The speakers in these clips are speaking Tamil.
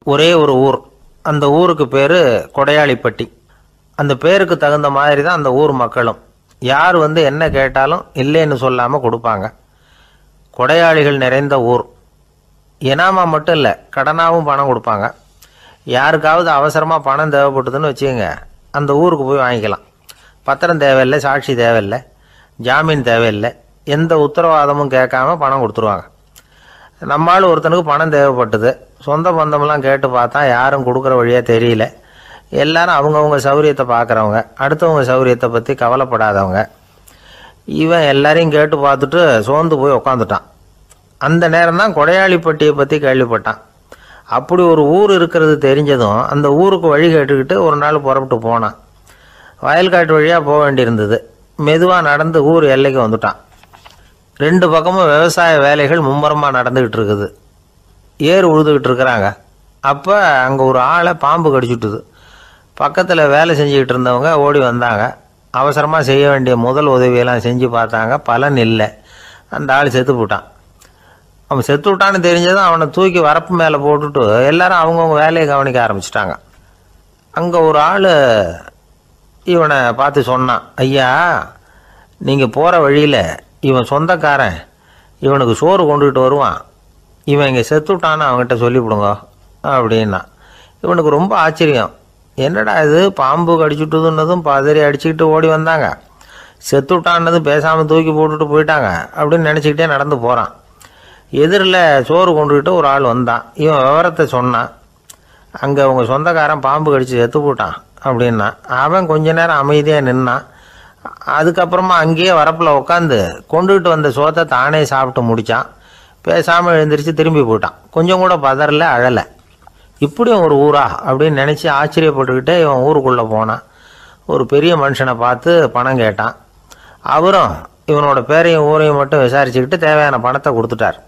ஒரே ஒரு ஊர். அந்த ஊருக்கு பேர் கொடையாளிப்பட்டி. அந்த பேருக்கு தகுந்த மாதிரி தான் அந்த ஊர் மக்களும். யார் வந்து என்ன கேட்டாலும் இல்லைன்னு சொல்லாமல் கொடுப்பாங்க. கொடையாளிகள் நிறைந்த ஊர். இனாமா மட்டும் இல்லை, கடனாகவும் பணம் கொடுப்பாங்க. யாருக்காவது அவசரமாக பணம் தேவைப்பட்டதுன்னு வச்சுக்கோங்க, அந்த ஊருக்கு போய் வாங்கிக்கலாம். பத்திரம் தேவையில்லை, சாட்சி தேவையில்லை, ஜாமீன் தேவையில்லை, எந்த உத்தரவாதமும் கேட்காம பணம் கொடுத்துருவாங்க. நம்மளால் ஒருத்தனுக்கு பணம் தேவைப்பட்டது. சொந்த பந்தமெல்லாம் கேட்டு பார்த்தா யாரும் கொடுக்குற வழியாக தெரியல. எல்லாரும் அவங்கவுங்க சௌரியத்தை பார்க்குறவங்க, அடுத்தவங்க சௌரியத்தை பற்றி கவலைப்படாதவங்க. இவன் எல்லாரையும் கேட்டு பார்த்துட்டு சோர்ந்து போய் உக்காந்துட்டான். அந்த நேரம் தான் கொடையாளிப்பட்டியை பற்றி கேள்விப்பட்டான். அப்படி ஒரு ஊர் இருக்கிறது தெரிஞ்சதும் அந்த ஊருக்கு வழி கேட்டுக்கிட்டு ஒரு நாள் புறப்பட்டு போனான். வயல்காட்டு வழியாக போக வேண்டியிருந்தது. மெதுவாக நடந்து ஊர் எல்லைக்கு வந்துட்டான். 2 பக்கமும் விவசாய வேலைகள் மும்முரமாக நடந்துக்கிட்டு இருக்குது. ஏர் உழுதுகிட்டு இருக்கிறாங்க. அப்போ அங்கே ஒரு ஆளை பாம்பு கடிச்சுட்டுது. பக்கத்தில் வேலை செஞ்சுக்கிட்டு இருந்தவங்க ஓடி வந்தாங்க. அவசரமாக செய்ய வேண்டிய முதல் உதவியெல்லாம் செஞ்சு பார்த்தாங்க. பலன் இல்லை. அந்த ஆள் செத்து போட்டான். அவன் செத்து விட்டான்னு தெரிஞ்சதும் அவனை தூக்கி வரப்பு மேலே போட்டுட்டு எல்லாரும் அவங்கவுங்க வேலையை கவனிக்க ஆரம்பிச்சிட்டாங்க. அங்கே ஒரு ஆள் இவனை பார்த்து சொன்னான், ஐயா, நீங்கள் போகிற வழியில் இவன் சொந்தக்காரன், இவனுக்கு சோறு கொண்டுகிட்டு வருவான், இவன் இங்கே செத்துட்டான்னு அவங்ககிட்ட சொல்லிவிடுங்க அப்படின்னா. இவனுக்கு ரொம்ப ஆச்சரியம். என்னடா இது, பாம்பு கடிச்சுட்டுதுன்னதும் பதறி அடிச்சுக்கிட்டு ஓடி வந்தாங்க, செத்துட்டான்னதும் பேசாமல் தூக்கி போட்டுட்டு போயிட்டாங்க அப்படின்னு நினச்சிக்கிட்டே நடந்து போகிறான். எதிரில் சோறு கொண்டுக்கிட்டு ஒரு ஆள் வந்தான். இவன் விவரத்தை சொன்னான். அங்கே அவங்க சொந்தக்காரன் பாம்பு கடிச்சு செத்து போட்டான் அப்படின்னா. அவன் கொஞ்ச நேரம் அமைதியாக நின்னான். அதுக்கப்புறமா அங்கேயே வரப்பில் உட்காந்து கொண்டுகிட்டு வந்த சோத்தை தானே சாப்பிட்டு முடித்தான். பேசாமல் எழுந்திரிச்சு திரும்பி போயிட்டான். கொஞ்சம் கூட பதறல, அழலை. இப்படியும் ஒரு ஊரா அப்படின்னு நினச்சி ஆச்சரியப்பட்டுக்கிட்டே இவன் ஊருக்குள்ளே போனான். ஒரு பெரிய மனுஷனை பார்த்து பணம் கேட்டான். அவரும் இவனோட பேரையும் ஊரையும் மட்டும் விசாரிச்சுக்கிட்டு தேவையான பணத்தை கொடுத்துட்டார்.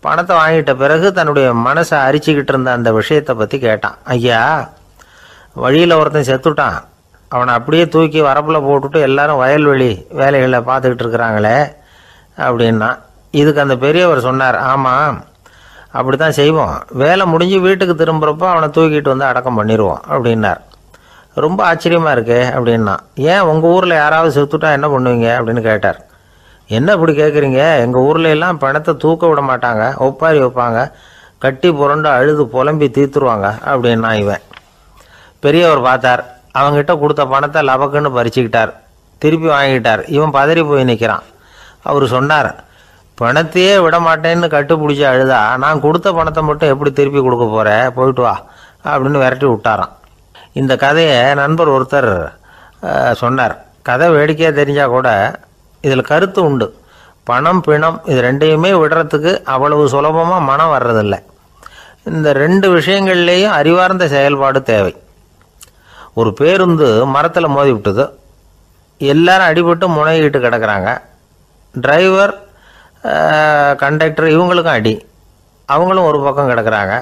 பணத்தை வாங்கிட்ட பிறகு தன்னுடைய மனசை அரிச்சுக்கிட்டு இருந்த அந்த விஷயத்தை பற்றி கேட்டான். ஐயா, வழியில் ஒருத்தன் செத்துட்டான், அவனை அப்படியே தூக்கி வரப்பில் போட்டுட்டு எல்லாரும் வயல்வெளி வேலைகளை பார்த்துக்கிட்டு இருக்கிறாங்களே அப்படின்னா. இதுக்கு அந்த பெரியவர் சொன்னார், ஆமாம், அப்படி தான் செய்வோம். வேலை முடிஞ்சு வீட்டுக்கு திரும்புகிறப்போ அவனை தூக்கிட்டு வந்து அடக்கம் பண்ணிடுவோம் அப்படின்னார். ரொம்ப ஆச்சரியமாக இருக்கே அப்படின்னா. ஏன் உங்கள் ஊரில் யாராவது செத்துட்டா என்ன பண்ணுவீங்க அப்படின்னு கேட்டார். என்ன இப்படி கேட்குறீங்க, எங்கள் ஊரில் எல்லாம் பணத்தை தூக்க விட மாட்டாங்க, ஒப்பாரி வைப்பாங்க, கட்டி புரண்டு அழுது புலம்பி தீர்த்துருவாங்க அப்படின்னா. இவன் பெரியவர் பார்த்தார். அவங்ககிட்ட கொடுத்த பணத்தை லபக்குன்னு பறிச்சுக்கிட்டார். திருப்பி வாங்கிட்டார். இவன் பதறி போய் நிற்கிறான். அவர் சொன்னார், பணத்தையே விட மாட்டேன்னு கட்டுப்பிடிச்சி அழுதா நான் கொடுத்த பணத்தை மட்டும் எப்படி திருப்பி கொடுக்க போகிறேன், போயிட்டு வா அப்படின்னு விரட்டி விட்டாராம். இந்த கதையை நண்பர் ஒருத்தர் சொன்னார். கதை வேடிக்கையாக தெரிஞ்சால் கூட இதில் கருத்து உண்டு. பணம் பிணம் இது ரெண்டையுமே விடுறதுக்கு அவ்வளவு சுலபமாக மனம் வர்றதில்லை. இந்த 2 விஷயங்கள்லேயும் அறிவார்ந்த செயல்பாடு தேவை. ஒரு பேருந்து மரத்தில் மோதி விட்டுது. எல்லாரும் அடிபட்டு முனைகிட்டு கிடக்கிறாங்க. டிரைவர், கண்டக்டர் இவங்களுக்கும் அடி. அவங்களும் ஒரு பக்கம் கிடக்கிறாங்க.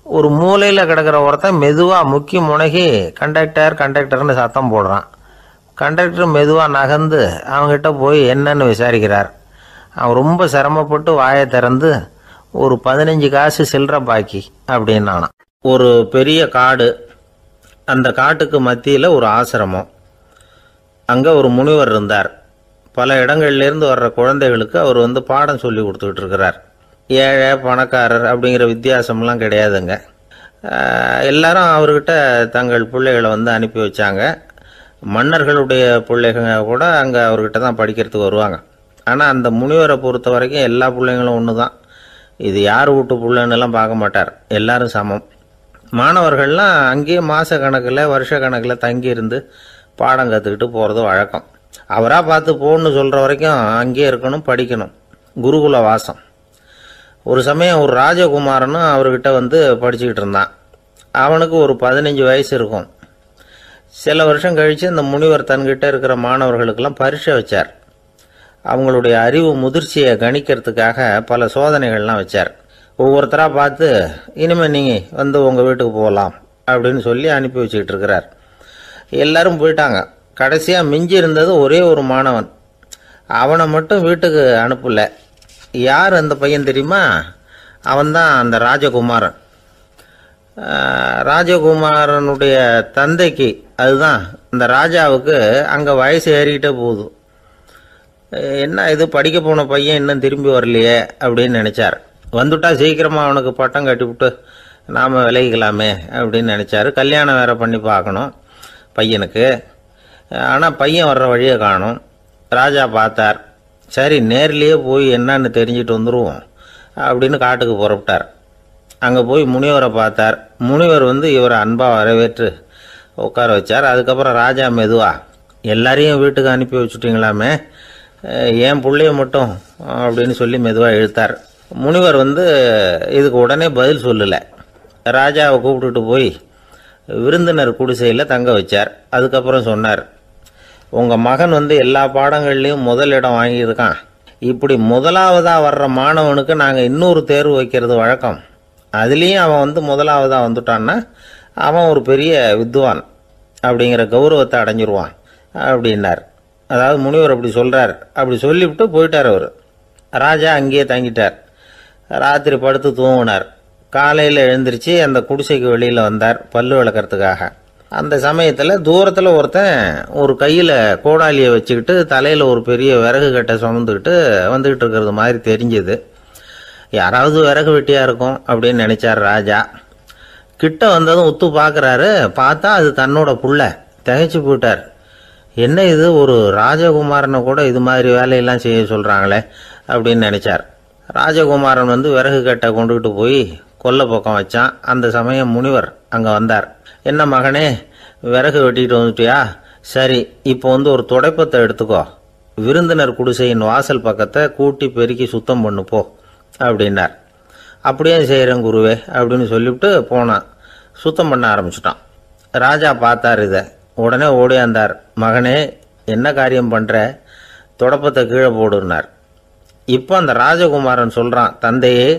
ஒரு மூலையில் கிடக்கிற ஒருத்தன் மெதுவாக முக்கி முனகி கண்டக்டர்னு சத்தம் போடுறான். கண்டக்டர் மெதுவாக நகர்ந்து அவங்ககிட்ட போய் என்னன்னு விசாரிக்கிறார். அவன் ரொம்ப சிரமப்பட்டு வாயை திறந்து ஒரு 15 காசு சில்லற பாக்கி அப்படின்னானா. ஒரு பெரிய காடு. அந்த காட்டுக்கு மத்தியில் ஒரு ஆசிரமம். அங்கே ஒரு முனிவர் இருந்தார். பல இடங்கள்லேருந்து வர்ற குழந்தைகளுக்கு அவர் வந்து பாடம் சொல்லி கொடுத்துக்கிட்டு இருக்கிறார். ஏழை பணக்காரர் அப்படிங்கிற வித்தியாசம்லாம் கிடையாதுங்க. எல்லாரும் அவர்கிட்ட தங்கள் பிள்ளைகளை வந்து அனுப்பி வச்சாங்க. மன்னர்களுடைய பிள்ளைங்க கூட அங்கே அவர்கிட்ட தான் படிக்கிறதுக்கு வருவாங்க. ஆனால் அந்த முனிவரை பொறுத்த வரைக்கும் எல்லா பிள்ளைங்களும் ஒன்று தான். இது யார் வீட்டு பிள்ளைன்னெல்லாம் பார்க்க மாட்டார். எல்லாரும் சமம். மாணவர்கள்லாம் அங்கேயே மாத கணக்கில் வருஷ கணக்கில் தங்கியிருந்து பாடம் கற்றுக்கிட்டு போகிறது வழக்கம். அவராக பார்த்து போன்னு சொல்கிற வரைக்கும் அங்கேயே இருக்கணும், படிக்கணும். குருகுல வாசம். ஒரு சமயம் ஒரு ராஜகுமாரனும் அவர்கிட்ட வந்து படிச்சுக்கிட்டு இருந்தான். அவனுக்கு ஒரு 15 வயசு இருக்கும். சில வருஷம் கழித்து இந்த முனிவர் தன்கிட்ட இருக்கிற மாணவர்களுக்கெல்லாம் பரீட்சை வச்சார். அவங்களுடைய அறிவு முதிர்ச்சியை கணிக்கிறதுக்காக பல சோதனைகள்லாம் வச்சார். ஒவ்வொருத்தராக பார்த்து இனிமேல் நீங்கள் வந்து உங்கள் வீட்டுக்கு போகலாம் அப்படின்னு சொல்லி அனுப்பி வச்சுக்கிட்டு இருக்கிறார். எல்லாரும் போயிட்டாங்க. கடைசியாக மிஞ்சி இருந்தது ஒரே ஒரு மாணவன். அவனை மட்டும் வீட்டுக்கு அனுப்பலை. யார் அந்த பையன் தெரியுமா? அவன்தான் அந்த ராஜகுமாரன். ராஜகுமாரனுடைய தந்தைக்கு, அதுதான் இந்த ராஜாவுக்கு, அங்கே வயசு ஏறிக்கிட்டே போகுது. என்ன இது படிக்க போன பையன் இன்னும் திரும்பி வரலையே அப்படின்னு நினச்சார். வந்துட்டா சீக்கிரமாக அவனுக்கு பட்டம் கட்டிவிட்டு நாம் விலகிக்கலாமே அப்படின்னு நினச்சாரு. கல்யாணம் வேறு பண்ணி பார்க்கணும் பையனுக்கு. ஆனால் பையன் வர்ற வழியை காணும். ராஜா பார்த்தார். சரி, நேர்லேயே போய் என்னன்னு தெரிஞ்சுட்டு வந்துடுவோம் அப்படின்னு காட்டுக்கு புறப்பட்டார். அங்கே போய் முனிவரை பார்த்தார். முனிவர் இவரை அன்பாக வரவேற்று உட்கார வச்சார். அதுக்கப்புறம் ராஜா மெதுவா, எல்லாரையும் வீட்டுக்கு அனுப்பி வச்சுட்டிங்களாமே, ஏன் பிள்ளைய மட்டும் அப்படின்னு சொல்லி மெதுவாக இழுத்தார். முனிவர் இதுக்கு உடனே பதில் சொல்லலை. ராஜாவை கூப்பிட்டுட்டு போய் விருந்தினர் குடிசையில் தங்க வச்சார். அதுக்கப்புறம் சொன்னார், உங்கள் மகன் எல்லா பாடங்கள்லேயும் முதலிடம் வாங்கியிருக்கான். இப்படி முதலாவதாக வர்ற மாணவனுக்கு நாங்கள் இன்னொரு தேர்வு வைக்கிறது வழக்கம். அதுலேயும் அவன் முதலாவதாக வந்துட்டான்னா அவன் ஒரு பெரிய வித்வான் அப்படிங்கிற கௌரவத்தை அடைஞ்சிருவான் அப்படின்னார். அதாவது முனிவர் அப்படி சொல்கிறார். அப்படி சொல்லிவிட்டு போயிட்டார் அவர். ராஜா அங்கேயே தங்கிட்டார். ராத்திரி படுத்து தூங்கினார். காலையில் எழுந்திரிச்சு அந்த குடிசைக்கு வெளியில் வந்தார் பல்லு விளக்கிறதுக்காக. அந்த சமயத்தில் தூரத்தில் ஒருத்தன் ஒரு கையில் கோடாலியை வச்சுக்கிட்டு தலையில் ஒரு பெரிய விறகு கட்டை சுமந்துக்கிட்டு வந்துக்கிட்டு இருக்கிறது மாதிரி தெரிஞ்சுது. யாராவது விறகு வெட்டியாக இருக்கும் அப்படின்னு நினச்சார் ராஜா. கிட்ட வந்ததும் உத்து பார்க்குறாரு. பார்த்தா அது தன்னோட புள்ள. திகைச்சு போயிட்டார். என்ன இது, ஒரு ராஜகுமாரனை கூட இது மாதிரி வேலையெல்லாம் செய்ய சொல்கிறாங்களே அப்படின்னு நினச்சார். ராஜகுமாரன் விறகு கட்டை கொண்டுகிட்டு போய் கொல்லை பக்கம் வச்சான். அந்த சமயம் முனிவர் அங்கே வந்தார். என்ன மகனே, விறகு வெட்டிட்டு வந்துட்டியா? சரி, இப்போ ஒரு துடைப்பத்தை எடுத்துக்கோ, விருந்தினர் குடிசையின் வாசல் பக்கத்தை கூட்டி பெருக்கி சுத்தம் பண்ணு போ அப்படின்னார். அப்படியே செய்கிறேன் குருவே அப்படின்னு சொல்லிவிட்டு போனான். சுத்தம் பண்ண ஆரம்பிச்சிட்டான். ராஜா பார்த்தார் இதை. உடனே ஓடியாந்தார். மகனே, என்ன காரியம் பண்ணுற? துடப்பத்தை கீழே போடுனார். இப்போ அந்த ராஜகுமாரன் சொல்கிறான், தந்தையே,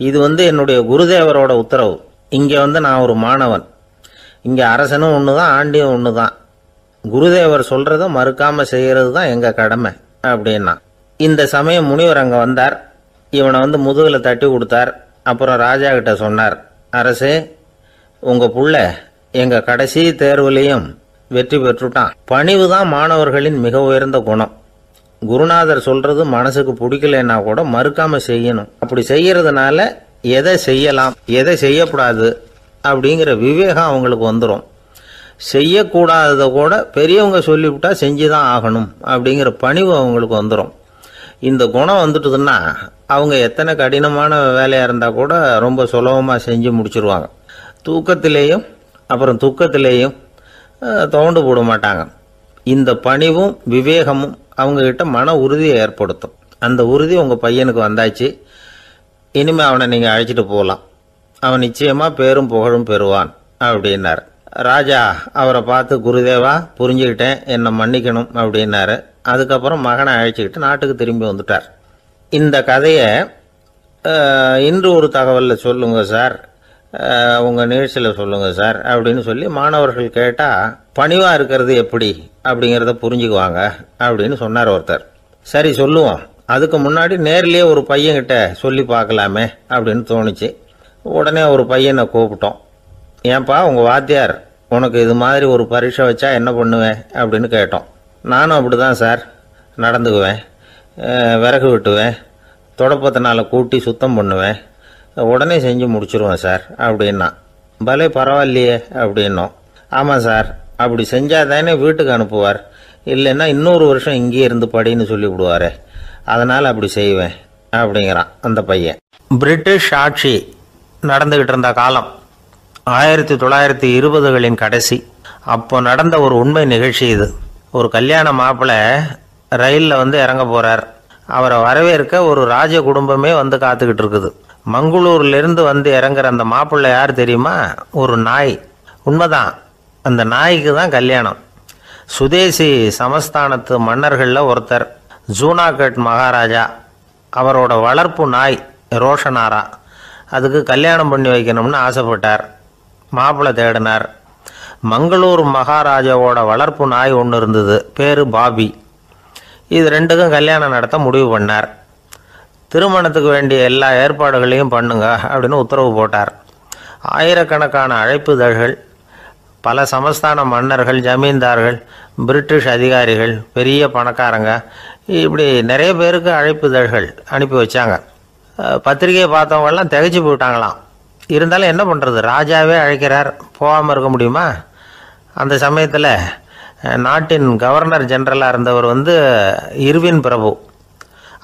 இது என்னுடைய குருதேவரோட உத்தரவு. இங்கே நான் ஒரு மாணவன். இங்கே அரசனும் ஒன்று தான், ஆண்டியும் ஒன்று தான். குருதேவர் சொல்கிறத மறுக்காமல் செய்கிறது தான் எங்கள் கடமை அப்படின்னா. இந்த சமயம் முனிவர் அங்கே வந்தார். இவனை முதுகில் தட்டி கொடுத்தார். அப்புறம் ராஜா கிட்ட சொன்னார், அரசே, உங்கள் புள்ள எங்கள் கடைசி தேர்வுலையும் வெற்றி பெற்றுட்டான். பணிவு தான் மாணவர்களின் மிக உயர்ந்த குணம். குருநாதர் சொல்றது மனசுக்கு பிடிக்கலன்னா கூட மறுக்காம செய்யணும். அப்படி செய்யறதுனால எதை செய்யலாம் எதை செய்யக்கூடாது அப்படிங்கிற விவேகம் அவங்களுக்கு வந்துடும். செய்யக்கூடாததை கூட பெரியவங்க சொல்லிவிட்டா செஞ்சுதான் ஆகணும் அப்படிங்கிற பணிவு அவங்களுக்கு வந்துடும். இந்த குணம் வந்துட்டுதுன்னா அவங்க எத்தனை கடினமான வேலையாக இருந்தால் கூட ரொம்ப சுலபமாக செஞ்சு முடிச்சிருவாங்க. தூக்கத்திலேயும் அப்புறம் துக்கத்திலேயும் தோண்டு போட மாட்டாங்க. இந்த பணிவும் விவேகமும் அவங்கக்கிட்ட மன உறுதியை ஏற்படுத்தும். அந்த உறுதி உங்கள் பையனுக்கு வந்தாச்சு. இனிமேல் அவனை நீங்கள் அழைச்சிட்டு போகலாம். அவன் நிச்சயமாக பேரும் புகழும் பெறுவான் அப்படின்னார். ராஜா அவரை பார்த்து, குருதேவா, புரிஞ்சுக்கிட்டேன், என்னை மன்னிக்கணும் அப்படின்னாரு. அதுக்கப்புறம் மகனை அழைச்சிக்கிட்டு நாட்டுக்கு திரும்பி வந்துட்டார். இந்த கதையை இன்று ஒரு தகவலில் சொல்லுங்கள் சார், உங்கள் நிகழ்ச்சியில் சொல்லுங்கள் சார் அப்படின்னு சொல்லி மாணவர்கள் கேட்டால் பணிவாக இருக்கிறது எப்படி அப்படிங்கிறத புரிஞ்சுக்குவாங்க அப்படின்னு சொன்னார் ஒருத்தர். சரி சொல்லுவோம், அதுக்கு முன்னாடி நேர்லேயே ஒரு பையன்கிட்ட சொல்லி பார்க்கலாமே அப்படின்னு தோணுச்சு. உடனே ஒரு பையனை கூப்பிட்டோம். ஏன்பா, உங்கள் வாத்தியார் உனக்கு இது மாதிரி ஒரு பரீட்சை வச்சா என்ன பண்ணுவேன் அப்படின்னு கேட்டோம். நானும் அப்படி தான் சார் நடந்துக்குவேன், விறகு வெட்டுவேன், தொடப்பத்தினால கூட்டி சுத்தம் பண்ணுவேன், உடனே செஞ்சு முடிச்சிருவேன் சார் அப்படின்னா. பலே பரவாயில்லையே அப்படின்னோம். ஆமாம் சார், அப்படி செஞ்சால் தானே வீட்டுக்கு அனுப்புவார், இல்லைன்னா இன்னொரு வருஷம் இங்கேயே இருந்து படின்னு சொல்லி விடுவார், அதனால் அப்படி செய்வேன் அப்படிங்கிறான் அந்த பையன். பிரிட்டிஷ் ஆட்சி நடந்துக்கிட்டு இருந்த காலம் 1920களின் கடைசி. அப்போ நடந்த ஒரு உண்மை நிகழ்ச்சி இது. ஒரு கல்யாண மாப்பிள்ளை ரயிலில் இறங்க போகிறார். அவரை வரவேற்க ஒரு ராஜ குடும்பமே காத்துக்கிட்டு இருக்குது. மங்களூர்லேருந்து இறங்குற அந்த மாப்பிள்ளை யார் தெரியுமா? ஒரு நாய். உண்மைதான், அந்த நாய்க்கு தான் கல்யாணம். சுதேசி சமஸ்தானத்து மன்னர்களில் ஒருத்தர் ஜூனாகட் மகாராஜா. அவரோட வளர்ப்பு நாய் ரோஷனாரா. அதுக்கு கல்யாணம் பண்ணி வைக்கணும்னு ஆசைப்பட்டார். மாப்பிள்ளை தேடினார். மங்களூர் மகாராஜாவோட வளர்ப்பு நாய் ஒன்று இருந்தது, பேர் பாபி. இது ரெண்டுக்கும் கல்யாணம் நடத்த முடிவு பண்ணார். திருமணத்துக்கு வேண்டிய எல்லா ஏற்பாடுகளையும் பண்ணுங்க அப்படின்னு உத்தரவு போட்டார். ஆயிரக்கணக்கான அழைப்புதழ்கள், பல சமஸ்தான மன்னர்கள், ஜமீன்தார்கள், பிரிட்டிஷ் அதிகாரிகள், பெரிய பணக்காரங்க, இப்படி நிறைய பேருக்கு அழைப்புதழ்கள் அனுப்பி வச்சாங்க. பத்திரிகையை பார்த்தவங்கெல்லாம் திகைச்சு போயிட்டாங்களாம். இருந்தாலும் என்ன பண்ணுறது, ராஜாவே அழைக்கிறார், போகாமல் இருக்க முடியுமா? அந்த சமயத்தில் நாட்டின் கவர்னர் ஜெனரலாக இருந்தவர் இர்வின் பிரபு,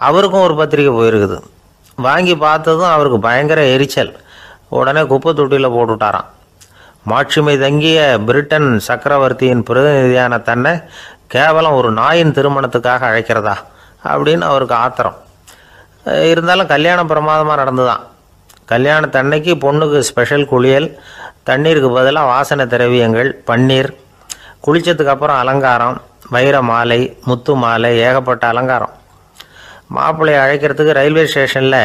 அவருக்கும் ஒரு பத்திரிக்கை போயிருக்குது. வாங்கி பார்த்ததும் அவருக்கு பயங்கர எரிச்சல். உடனே குப்பை தொட்டியில் போட்டுவிட்டாராம். மாட்சிமை தங்கிய பிரிட்டன் சக்கரவர்த்தியின் பிரதிநிதியான தன்னை கேவலம் ஒரு நாயின் திருமணத்துக்காக அழைக்கிறதா அப்படின்னு அவருக்கு ஆத்திரம். இருந்தாலும் கல்யாணம் பிரமாதமாக நடந்துதான். கல்யாணத்தன்னைக்கு பொண்ணுக்கு ஸ்பெஷல் குளியல், தண்ணீருக்கு பதிலாக வாசனை திரவியங்கள், பன்னீர், குளித்ததுக்கு அப்புறம் அலங்காரம், வைர மாலை, முத்து மாலை, ஏகப்பட்ட அலங்காரம். மாப்பிள்ளையை அழைக்கிறதுக்கு ரயில்வே ஸ்டேஷனில்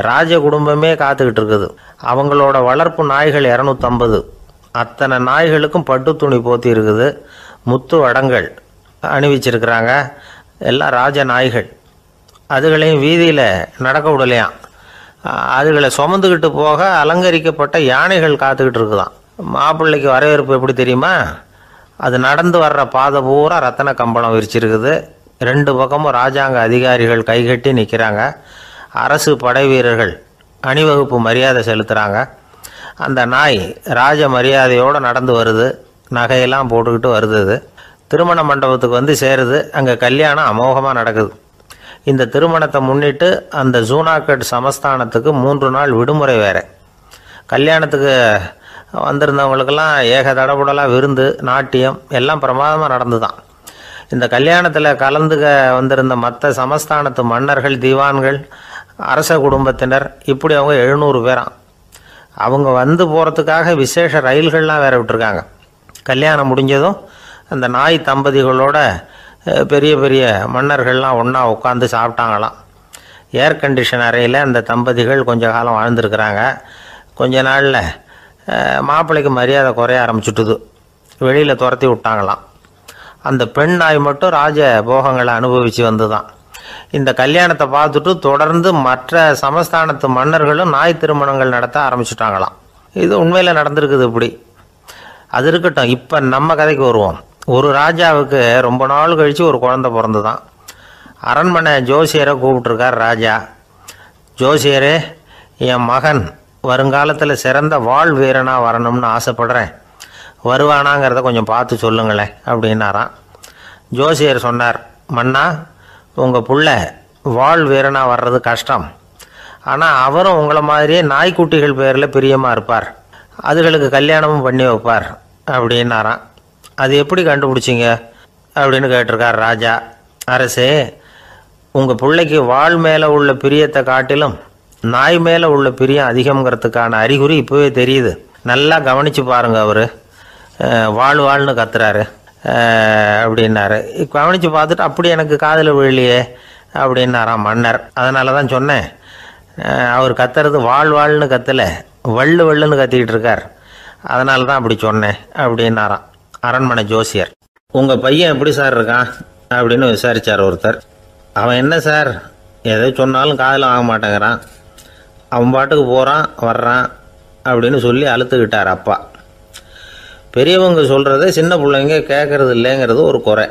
ராஜ குடும்பமே காத்துக்கிட்டு இருக்குது. அவங்களோட வளர்ப்பு நாய்கள் 250. அத்தனை நாய்களுக்கும் பட்டு துணி போத்தி இருக்குது. முத்து வடங்கள் அணிவிச்சிருக்கிறாங்க. எல்லாம் ராஜ நாய்கள். அதுகளையும் வீதியில் நடக்க விடலையாம். அதுகளை சுமந்துக்கிட்டு போக அலங்கரிக்கப்பட்ட யானைகள் காத்துக்கிட்டு இருக்குதான். மாப்பிள்ளைக்கு வரவேற்பு எப்படி தெரியுமா? அது நடந்து வர்ற பாதை பூரா ரத்தன கம்பளம் விரிச்சிருக்குது. 2 பக்கமும் ராஜாங்க அதிகாரிகள் கைகட்டி நிற்கிறாங்க. அரசு படை வீரர்கள் அணிவகுப்பு மரியாதை செலுத்துகிறாங்க. அந்த நாய் ராஜ மரியாதையோடு நடந்து வருது. நகையெல்லாம் போட்டுக்கிட்டு வருது. திருமண மண்டபத்துக்கு சேருது. அங்கே கல்யாணம் அமோகமாக நடக்குது. இந்த திருமணத்தை முன்னிட்டு அந்த ஜூனாகட் சமஸ்தானத்துக்கு 3 நாள் விடுமுறை வேறு. கல்யாணத்துக்கு வந்திருந்தவங்களுக்கெல்லாம் ஏக தடபுடலாக விருந்து, நாட்டியம் எல்லாம் பிரமாதமாக நடந்து தான். இந்த கல்யாணத்தில் கலந்துக்க வந்திருந்த மற்ற சமஸ்தானத்து மன்னர்கள், தீவான்கள், அரச குடும்பத்தினர், இப்படி அவங்க 700 பேராம். அவங்க போகிறதுக்காக விசேஷ ரயில்கள்லாம் வேற விட்டுருக்காங்க. கல்யாணம் முடிஞ்சதும் அந்த நாய் தம்பதிகளோட பெரிய பெரிய மன்னர்கள்லாம் ஒன்றா உட்காந்து சாப்பிட்டாங்களாம். ஏர் கண்டிஷன் அறையில் அந்த தம்பதிகள் கொஞ்ச காலம் வாழ்ந்துருக்கிறாங்க. கொஞ்ச நாளில் மாப்பிள்ளைக்கு மரியாதை குறைய ஆரம்பிச்சுட்டுது. வெளியில் துரத்தி விட்டாங்களாம். அந்த பெண் நாய் மட்டும் ராஜ போகங்களை அனுபவித்து வந்து தான். இந்த கல்யாணத்தை பார்த்துட்டு தொடர்ந்து மற்ற சமஸ்தானத்து மன்னர்களும் நாய் திருமணங்கள் நடத்த ஆரம்பிச்சுட்டாங்களாம். இது உண்மையில் நடந்திருக்குது. இப்படி அது இருக்கட்டும். இப்போ நம்ம கதைக்கு வருவோம். ஒரு ராஜாவுக்கு ரொம்ப நாள் கழித்து ஒரு குழந்தை பிறந்து தான். அரண்மனை ஜோசியரை கூப்பிட்டுருக்கார் ராஜா. ஜோசியரே, என் மகன் வருங்காலத்தில் சிறந்த வாள் வீரனாக வரணும்னு ஆசைப்படுறேன், வருவானாங்கிறத கொஞ்சம் பார்த்து சொல்லுங்களேன் அப்படின்னாராம். ஜோசியர் சொன்னார், மன்னா, உங்கள் புள்ள வாள் வீரனாக வர்றது கஷ்டம். ஆனால் அவரும் உங்களை மாதிரியே நாய்க்குட்டிகள் பேரில் பிரியமாக இருப்பார். அதுகளுக்கு கல்யாணமும் பண்ணி வைப்பார் அப்படின்னாராம். அது எப்படி கண்டுபிடிச்சிங்க அப்படின்னு கேட்டிருக்கார் ராஜா. அரசே, உங்கள் பிள்ளைக்கு வாள் மேலே உள்ள பிரியத்தை காட்டிலும் நாய் மேலே உள்ள பிரியம் அதிகங்கிறதுக்கான அறிகுறி இப்போவே தெரியுது. நல்லா கவனித்து பாருங்கள். அவர் வாழ்னு கத்துறாரு அப்படின்னாரு. கவனித்து பார்த்துட்டு அப்படி எனக்கு காதில் விழலையே அப்படின்னாராம் மன்னர். அதனால தான் சொன்னேன், அவர் கத்துறது வாழ்னு கத்தலை, வள்ளுன்னு கத்திக்கிட்டு இருக்கார், அதனால தான் அப்படி சொன்னேன் அப்படின்னாராம் அரண்மனை ஜோசியர். உங்கள் பையன் எப்படி சார் இருக்கான் அப்படின்னு விசாரித்தார் ஒருத்தர். அவன் என்ன சார், எதை சொன்னாலும் காதில் வாங்க மாட்டேங்கிறான், அவன் பாட்டுக்கு போகிறான் வர்றான் அப்படின்னு சொல்லி அழுத்துக்கிட்டார் அப்பா. பெரியவங்க சொல்கிறத சின்ன பிள்ளைங்க கேட்கறது இல்லைங்கிறது ஒரு குறை.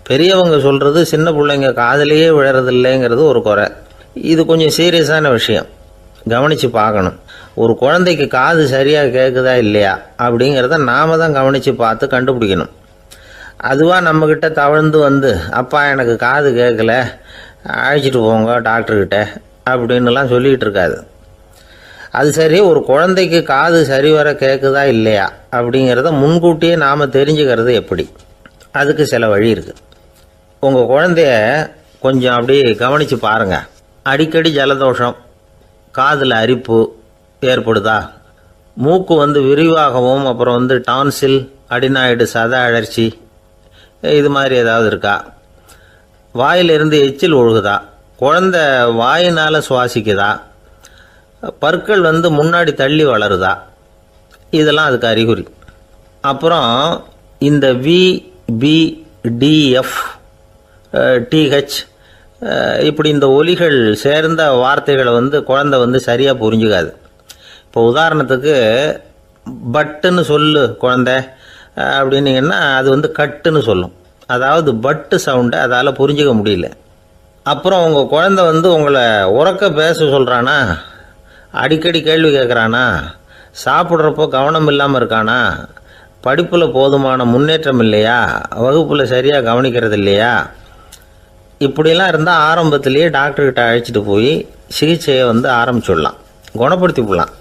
பெரியவங்க சொல்கிறது சின்ன பிள்ளைங்க காதலையே விழறது இல்லைங்கிறது ஒரு குறை. இது கொஞ்சம் சீரியஸான விஷயம், கவனித்து பார்க்கணும். ஒரு குழந்தைக்கு காது சரியாக கேட்குதா இல்லையா அப்படிங்கிறத நாம தான் கவனித்து பார்த்து கண்டுபிடிக்கணும். அதுவாக நம்மக்கிட்ட தவழ்ந்து அப்பா எனக்கு காது கேட்கல, அழைச்சிட்டு போங்க டாக்டர்கிட்ட அப்படின்னுலாம் சொல்லிகிட்டு இருக்காது. அது சரி, ஒரு குழந்தைக்கு காது சரிவர கேட்குதா இல்லையா அப்படிங்கிறத முன்கூட்டியே நாம் தெரிஞ்சுக்கிறது எப்படி? அதுக்கு சில வழி இருக்குது. உங்கள் குழந்தைய கொஞ்சம் அப்படியே கவனித்து பாருங்கள். அடிக்கடி ஜலதோஷம், காதில் அரிப்பு ஏற்படுதா, மூக்கு விரிவாகவும், அப்புறம் டான்சில், அடினாய்டு, சத அழற்சி, இது மாதிரி ஏதாவது இருக்கா, வாயிலிருந்து எச்சில் ஒழுகுதா, குழந்தை வாயினால் சுவாசிக்குதா, பற்கள் முன்னாடி தள்ளி வளருதா, இதெல்லாம் அதுக்கு அறிகுறி. அப்புறம் இந்த VBDF TH இப்படி இந்த ஒலிகள் சேர்ந்த வார்த்தைகளை குழந்தை சரியாக புரிஞ்சுக்காது. இப்போ உதாரணத்துக்கு பட்டுன்னு சொல்லு குழந்தை அப்படின்னீங்கன்னா அது வந்து கட்டுன்னு சொல்லும். அதாவது பட்டு சவுண்டை அதால் புரிஞ்சிக்க முடியல. அப்புறம் உங்கள் குழந்தை வந்து உங்களை உறக்க பேச சொல்கிறானா, அடிக்கடி கேள்வி கேட்குறானா, சாப்பிட்றப்போ கவனம் இல்லாமல் இருக்கானா, படிப்பில் போதுமான முன்னேற்றம் இல்லையா, வகுப்பில் சரியாக கவனிக்கிறது இல்லையா, இப்படிலாம் இருந்தால் ஆரம்பத்திலேயே டாக்டர்கிட்ட அழைச்சிட்டு போய் சிகிச்சையை வந்து ஆரம்பிச்சுடலாம், குணப்படுத்தி விடலாம்.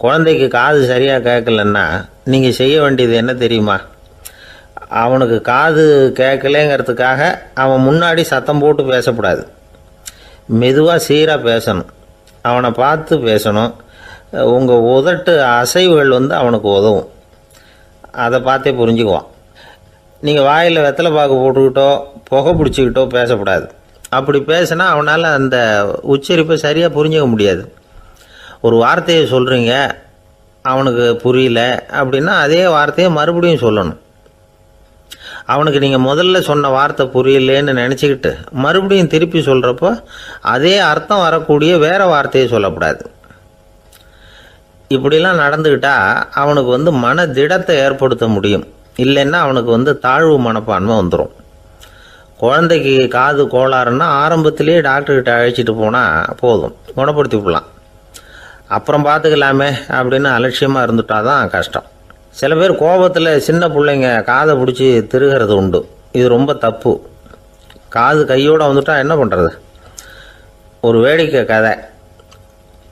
குழந்தைக்கு காது சரியாக கேட்கலன்னா நீங்கள் செய்ய வேண்டியது என்ன தெரியுமா? அவனுக்கு காது கேட்கலேங்கிறதுக்காக அவன் முன்னாடி சத்தம் போட்டு பேசக்கூடாது. மெதுவாக சீராக பேசணும், அவனை பார்த்து பேசணும். உங்கள் உதட்டு அசைவுகள் வந்து அவனுக்கு உதவும், அதை பார்த்தே புரிஞ்சுக்குவான். நீங்கள் வாயில் வெத்தலை பாக்கு போட்டுக்கிட்டோ புகை பிடிச்சிக்கிட்டோ பேசக்கூடாது. அப்படி பேசினா அவனால் அந்த உச்சரிப்பை சரியாக புரிஞ்சிக்க முடியாது. ஒரு வார்த்தையை சொல்கிறீங்க, அவனுக்கு புரியல அப்படின்னா அதே வார்த்தையை மறுபடியும் சொல்லணும். அவனுக்கு நீங்கள் முதல்ல சொன்ன வார்த்தை புரியலேன்னு நினச்சிக்கிட்டு மறுபடியும் திருப்பி சொல்கிறப்போ அதே அர்த்தம் வரக்கூடிய வேறு வார்த்தையை சொல்லக்கூடாது. இப்படிலாம் நடந்துக்கிட்டால் அவனுக்கு வந்து மன திடத்தை ஏற்படுத்த முடியும். இல்லைன்னா அவனுக்கு வந்து தாழ்வு மனப்பான்மை வந்துடும். குழந்தைக்கு காது கோளாறுன்னா ஆரம்பத்திலேயே டாக்டர்கிட்ட அழைச்சிட்டு போனால் போதும், குணப்படுத்தி விடலாம். அப்புறம் பார்த்துக்கலாமே அப்படின்னு அலட்சியமாக இருந்துட்டால் தான் கஷ்டம். சில பேர் கோபத்தில் சின்ன பிள்ளைங்க காதை பிடிச்சி திருகிறது உண்டு. இது ரொம்ப தப்பு. காது கையோடு வந்துட்டால் என்ன பண்ணுறது? ஒரு வேடிக்கை கதை,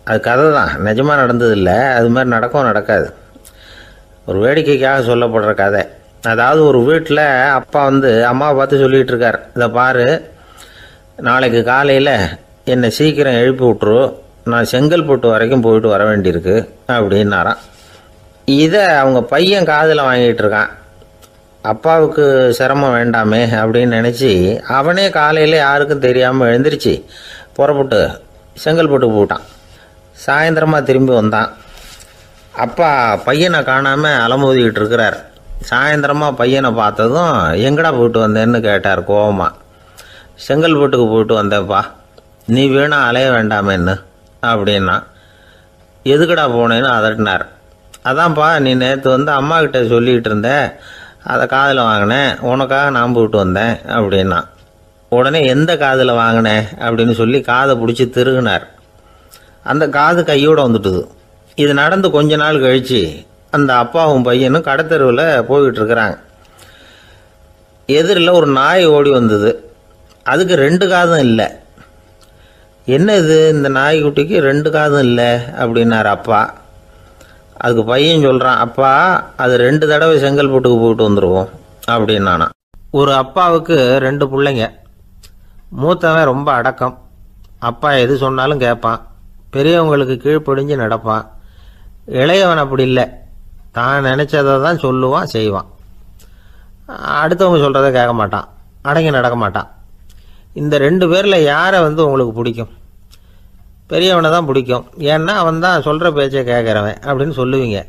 அது கதை தான், நிஜமாக நடந்ததில்லை, அது மாதிரி நடக்காது. ஒரு வேடிக்கைக்காக சொல்லப்படுற கதை. அதாவது ஒரு வீட்டில் அப்பா வந்து அம்மாவை பார்த்து சொல்லிகிட்டு இருக்கார், இதை பாரு, நாளைக்கு காலையில் என்னை சீக்கிரம் எழுப்பி விட்ரு, நான் செங்கல்பட்டு வரைக்கும் போயிட்டு வர வேண்டியிருக்கு அப்படின்னாராம். இதை அவங்க பையன் காதில் வாங்கிட்டு இருக்கான். அப்பாவுக்கு சிரமம் வேண்டாமே அப்படின்னு நினச்சி அவனே காலையில் யாருக்கும் தெரியாமல் எழுந்திரிச்சு புறப்பட்டு செங்கல்பட்டுக்கு போட்டான். சாயந்தரமாக திரும்பி வந்தான். அப்பா பையனை காணாமல் அலமோதிக்கிட்டு இருக்கிறார். சாயந்தரமாக பையனை பார்த்ததும் எங்கடா போயிட்டு வந்தேன்னு கேட்டார் கோவமாக. செங்கல்பட்டுக்கு போயிட்டு வந்தேப்பா, நீ வீணா அலைய வேண்டாமேன்னு அப்படின்னா. எதுக்கடா போனேன்னு அதட்டினார். அதான்ப்பா, நீ நேற்று வந்து அம்மா கிட்ட சொல்லிக்கிட்டு இருந்த, அதை காதில் வாங்கினேன், உனக்காக நான் போயிட்டு வந்தேன் அப்படின்னா. உடனே எந்த காதில் வாங்கினேன் அப்படின்னு சொல்லி காதை பிடிச்சி திருகினார். அந்த காது கையோடு வந்துட்டுது. இது நடந்து கொஞ்ச நாள் கழித்து அந்த அப்பாவும் பையனும் கடத்தெருவில் போய்கிட்டு இருக்கிறாங்க. எதிரில் ஒரு நாய் ஓடி வந்தது. அதுக்கு 2 காதும் இல்லை. என்ன இது, இந்த நாய்க்குட்டிக்கு 2 காதும் இல்லை அப்படின்னார் அப்பா. அதுக்கு பையன் சொல்கிறான், அப்பா அது 2 தடவை செங்கல்பட்டுக்கு போயிட்டு வந்துடுவோம் அப்படின்னானா. ஒரு அப்பாவுக்கு 2 பிள்ளைங்க. மூத்தவன் ரொம்ப அடக்கம், அப்பா எது சொன்னாலும் கேட்பான், பெரியவங்களுக்கு கீழ்ப்படிஞ்சு நடப்பான். இளையவன் அப்படி இல்லை, தான் நினச்சதை தான் சொல்லுவான், செய்வான். அடுத்தவங்க சொல்கிறத கேட்க மாட்டான், அடங்கி நடக்க மாட்டான். இந்த 2 பேரில் யாரை வந்து உங்களுக்கு பிடிக்கும்? பெரியவனை தான் பிடிக்கும், ஏன்னா அவன் தான் சொல்கிற பேச்சை கேட்குறவன் அப்படின்னு சொல்லுவீங்க.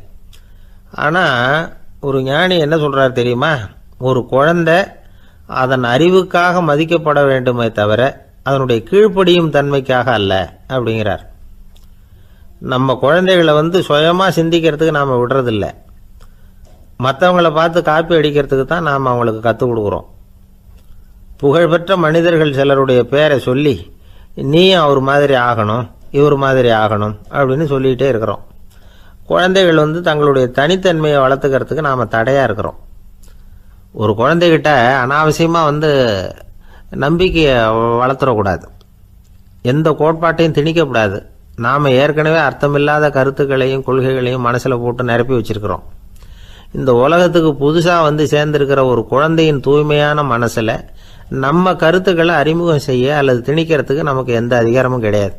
ஆனால் ஒரு ஞானி என்ன சொல்கிறார் தெரியுமா? ஒரு குழந்தை அதன் அறிவுக்காக மதிக்கப்பட வேண்டுமே தவிர அதனுடைய கீழ்ப்படியும் தன்மைக்காக அல்ல அப்படிங்கிறார். நம்ம குழந்தைகளை வந்து சுயமாக சிந்திக்கிறதுக்கு நாம் விடுறதில்லை, மற்றவங்கள பார்த்து காப்பி அடிக்கிறதுக்கு தான் நாம் அவங்களுக்கு கற்றுக் கொடுக்குறோம். புகழ்பெற்ற மனிதர்கள் சிலருடைய பேரை சொல்லி நீயும் அவர் மாதிரி ஆகணும், இவர் மாதிரி ஆகணும் அப்படின்னு சொல்லிகிட்டே இருக்கிறோம். குழந்தைகள் வந்து தங்களுடைய தனித்தன்மையை வளர்த்துக்கிறதுக்கு நாம் தடையாக இருக்கிறோம். ஒரு குழந்தைகிட்ட அனாவசியமாக வந்து நம்பிக்கையை வளர்த்துடக்கூடாது, எந்த கோட்பாட்டையும் திணிக்கக்கூடாது. நாம் ஏற்கனவே அர்த்தமில்லாத கருத்துக்களையும் கொள்கைகளையும் மனசில் போட்டு நிரப்பி வச்சிருக்கிறோம். இந்த உலகத்துக்கு புதுசாக வந்து சேர்ந்திருக்கிற ஒரு குழந்தையின் தூய்மையான மனசில் நம்ம கருத்துக்களை அறிமுகம் செய்ய அல்லது திணிக்கிறதுக்கு நமக்கு எந்த அதிகாரமும் கிடையாது.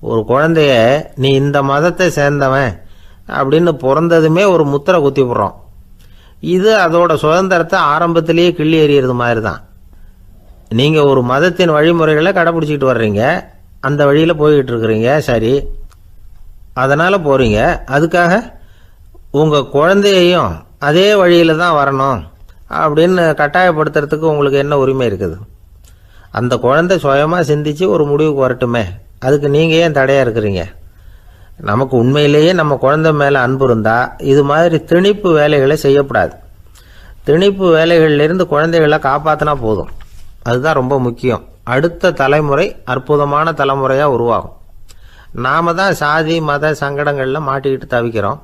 ஒரு குழந்தைய நீ இந்த மதத்தை சேர்ந்தவன் அப்படின்னு பிறந்ததுமே ஒரு முத்திரை குத்தி போடுறோம். இது அதோட சுதந்திரத்தை ஆரம்பத்திலேயே கிள்ளி எறிகிறது மாதிரி தான். நீங்கள் ஒரு மதத்தின் வழிமுறைகளை கடைப்பிடிச்சிக்கிட்டு வர்றீங்க, அந்த வழியில் போய்கிட்டு இருக்கிறீங்க, சரி, அதனால் போகிறீங்க. அதுக்காக உங்கள் குழந்தையையும் அதே வழியில் தான் வரணும் அப்படின்னு கட்டாயப்படுத்துறதுக்கு உங்களுக்கு என்ன உரிமை இருக்குது? அந்த குழந்தை சுயமாக சிந்திச்சு ஒரு முடிவுக்கு வரட்டுமே, அதுக்கு நீங்கள் ஏன் தடையாக இருக்கிறீங்க? நமக்கு உண்மையிலேயே நம்ம குழந்தை மேலே அன்பு இருந்தால் இது மாதிரி திணிப்பு வேலைகளை செய்யக்கூடாது. திணிப்பு வேலைகளிலிருந்து குழந்தைகளை காப்பாற்றினா போதும். அதுதான் ரொம்ப முக்கியம். அடுத்த தலைமுறை அற்புதமான தலைமுறையாக உருவாகும். நாம் தான் சாதி மத சங்கடங்களில் மாட்டிக்கிட்டு தவிக்கிறோம்.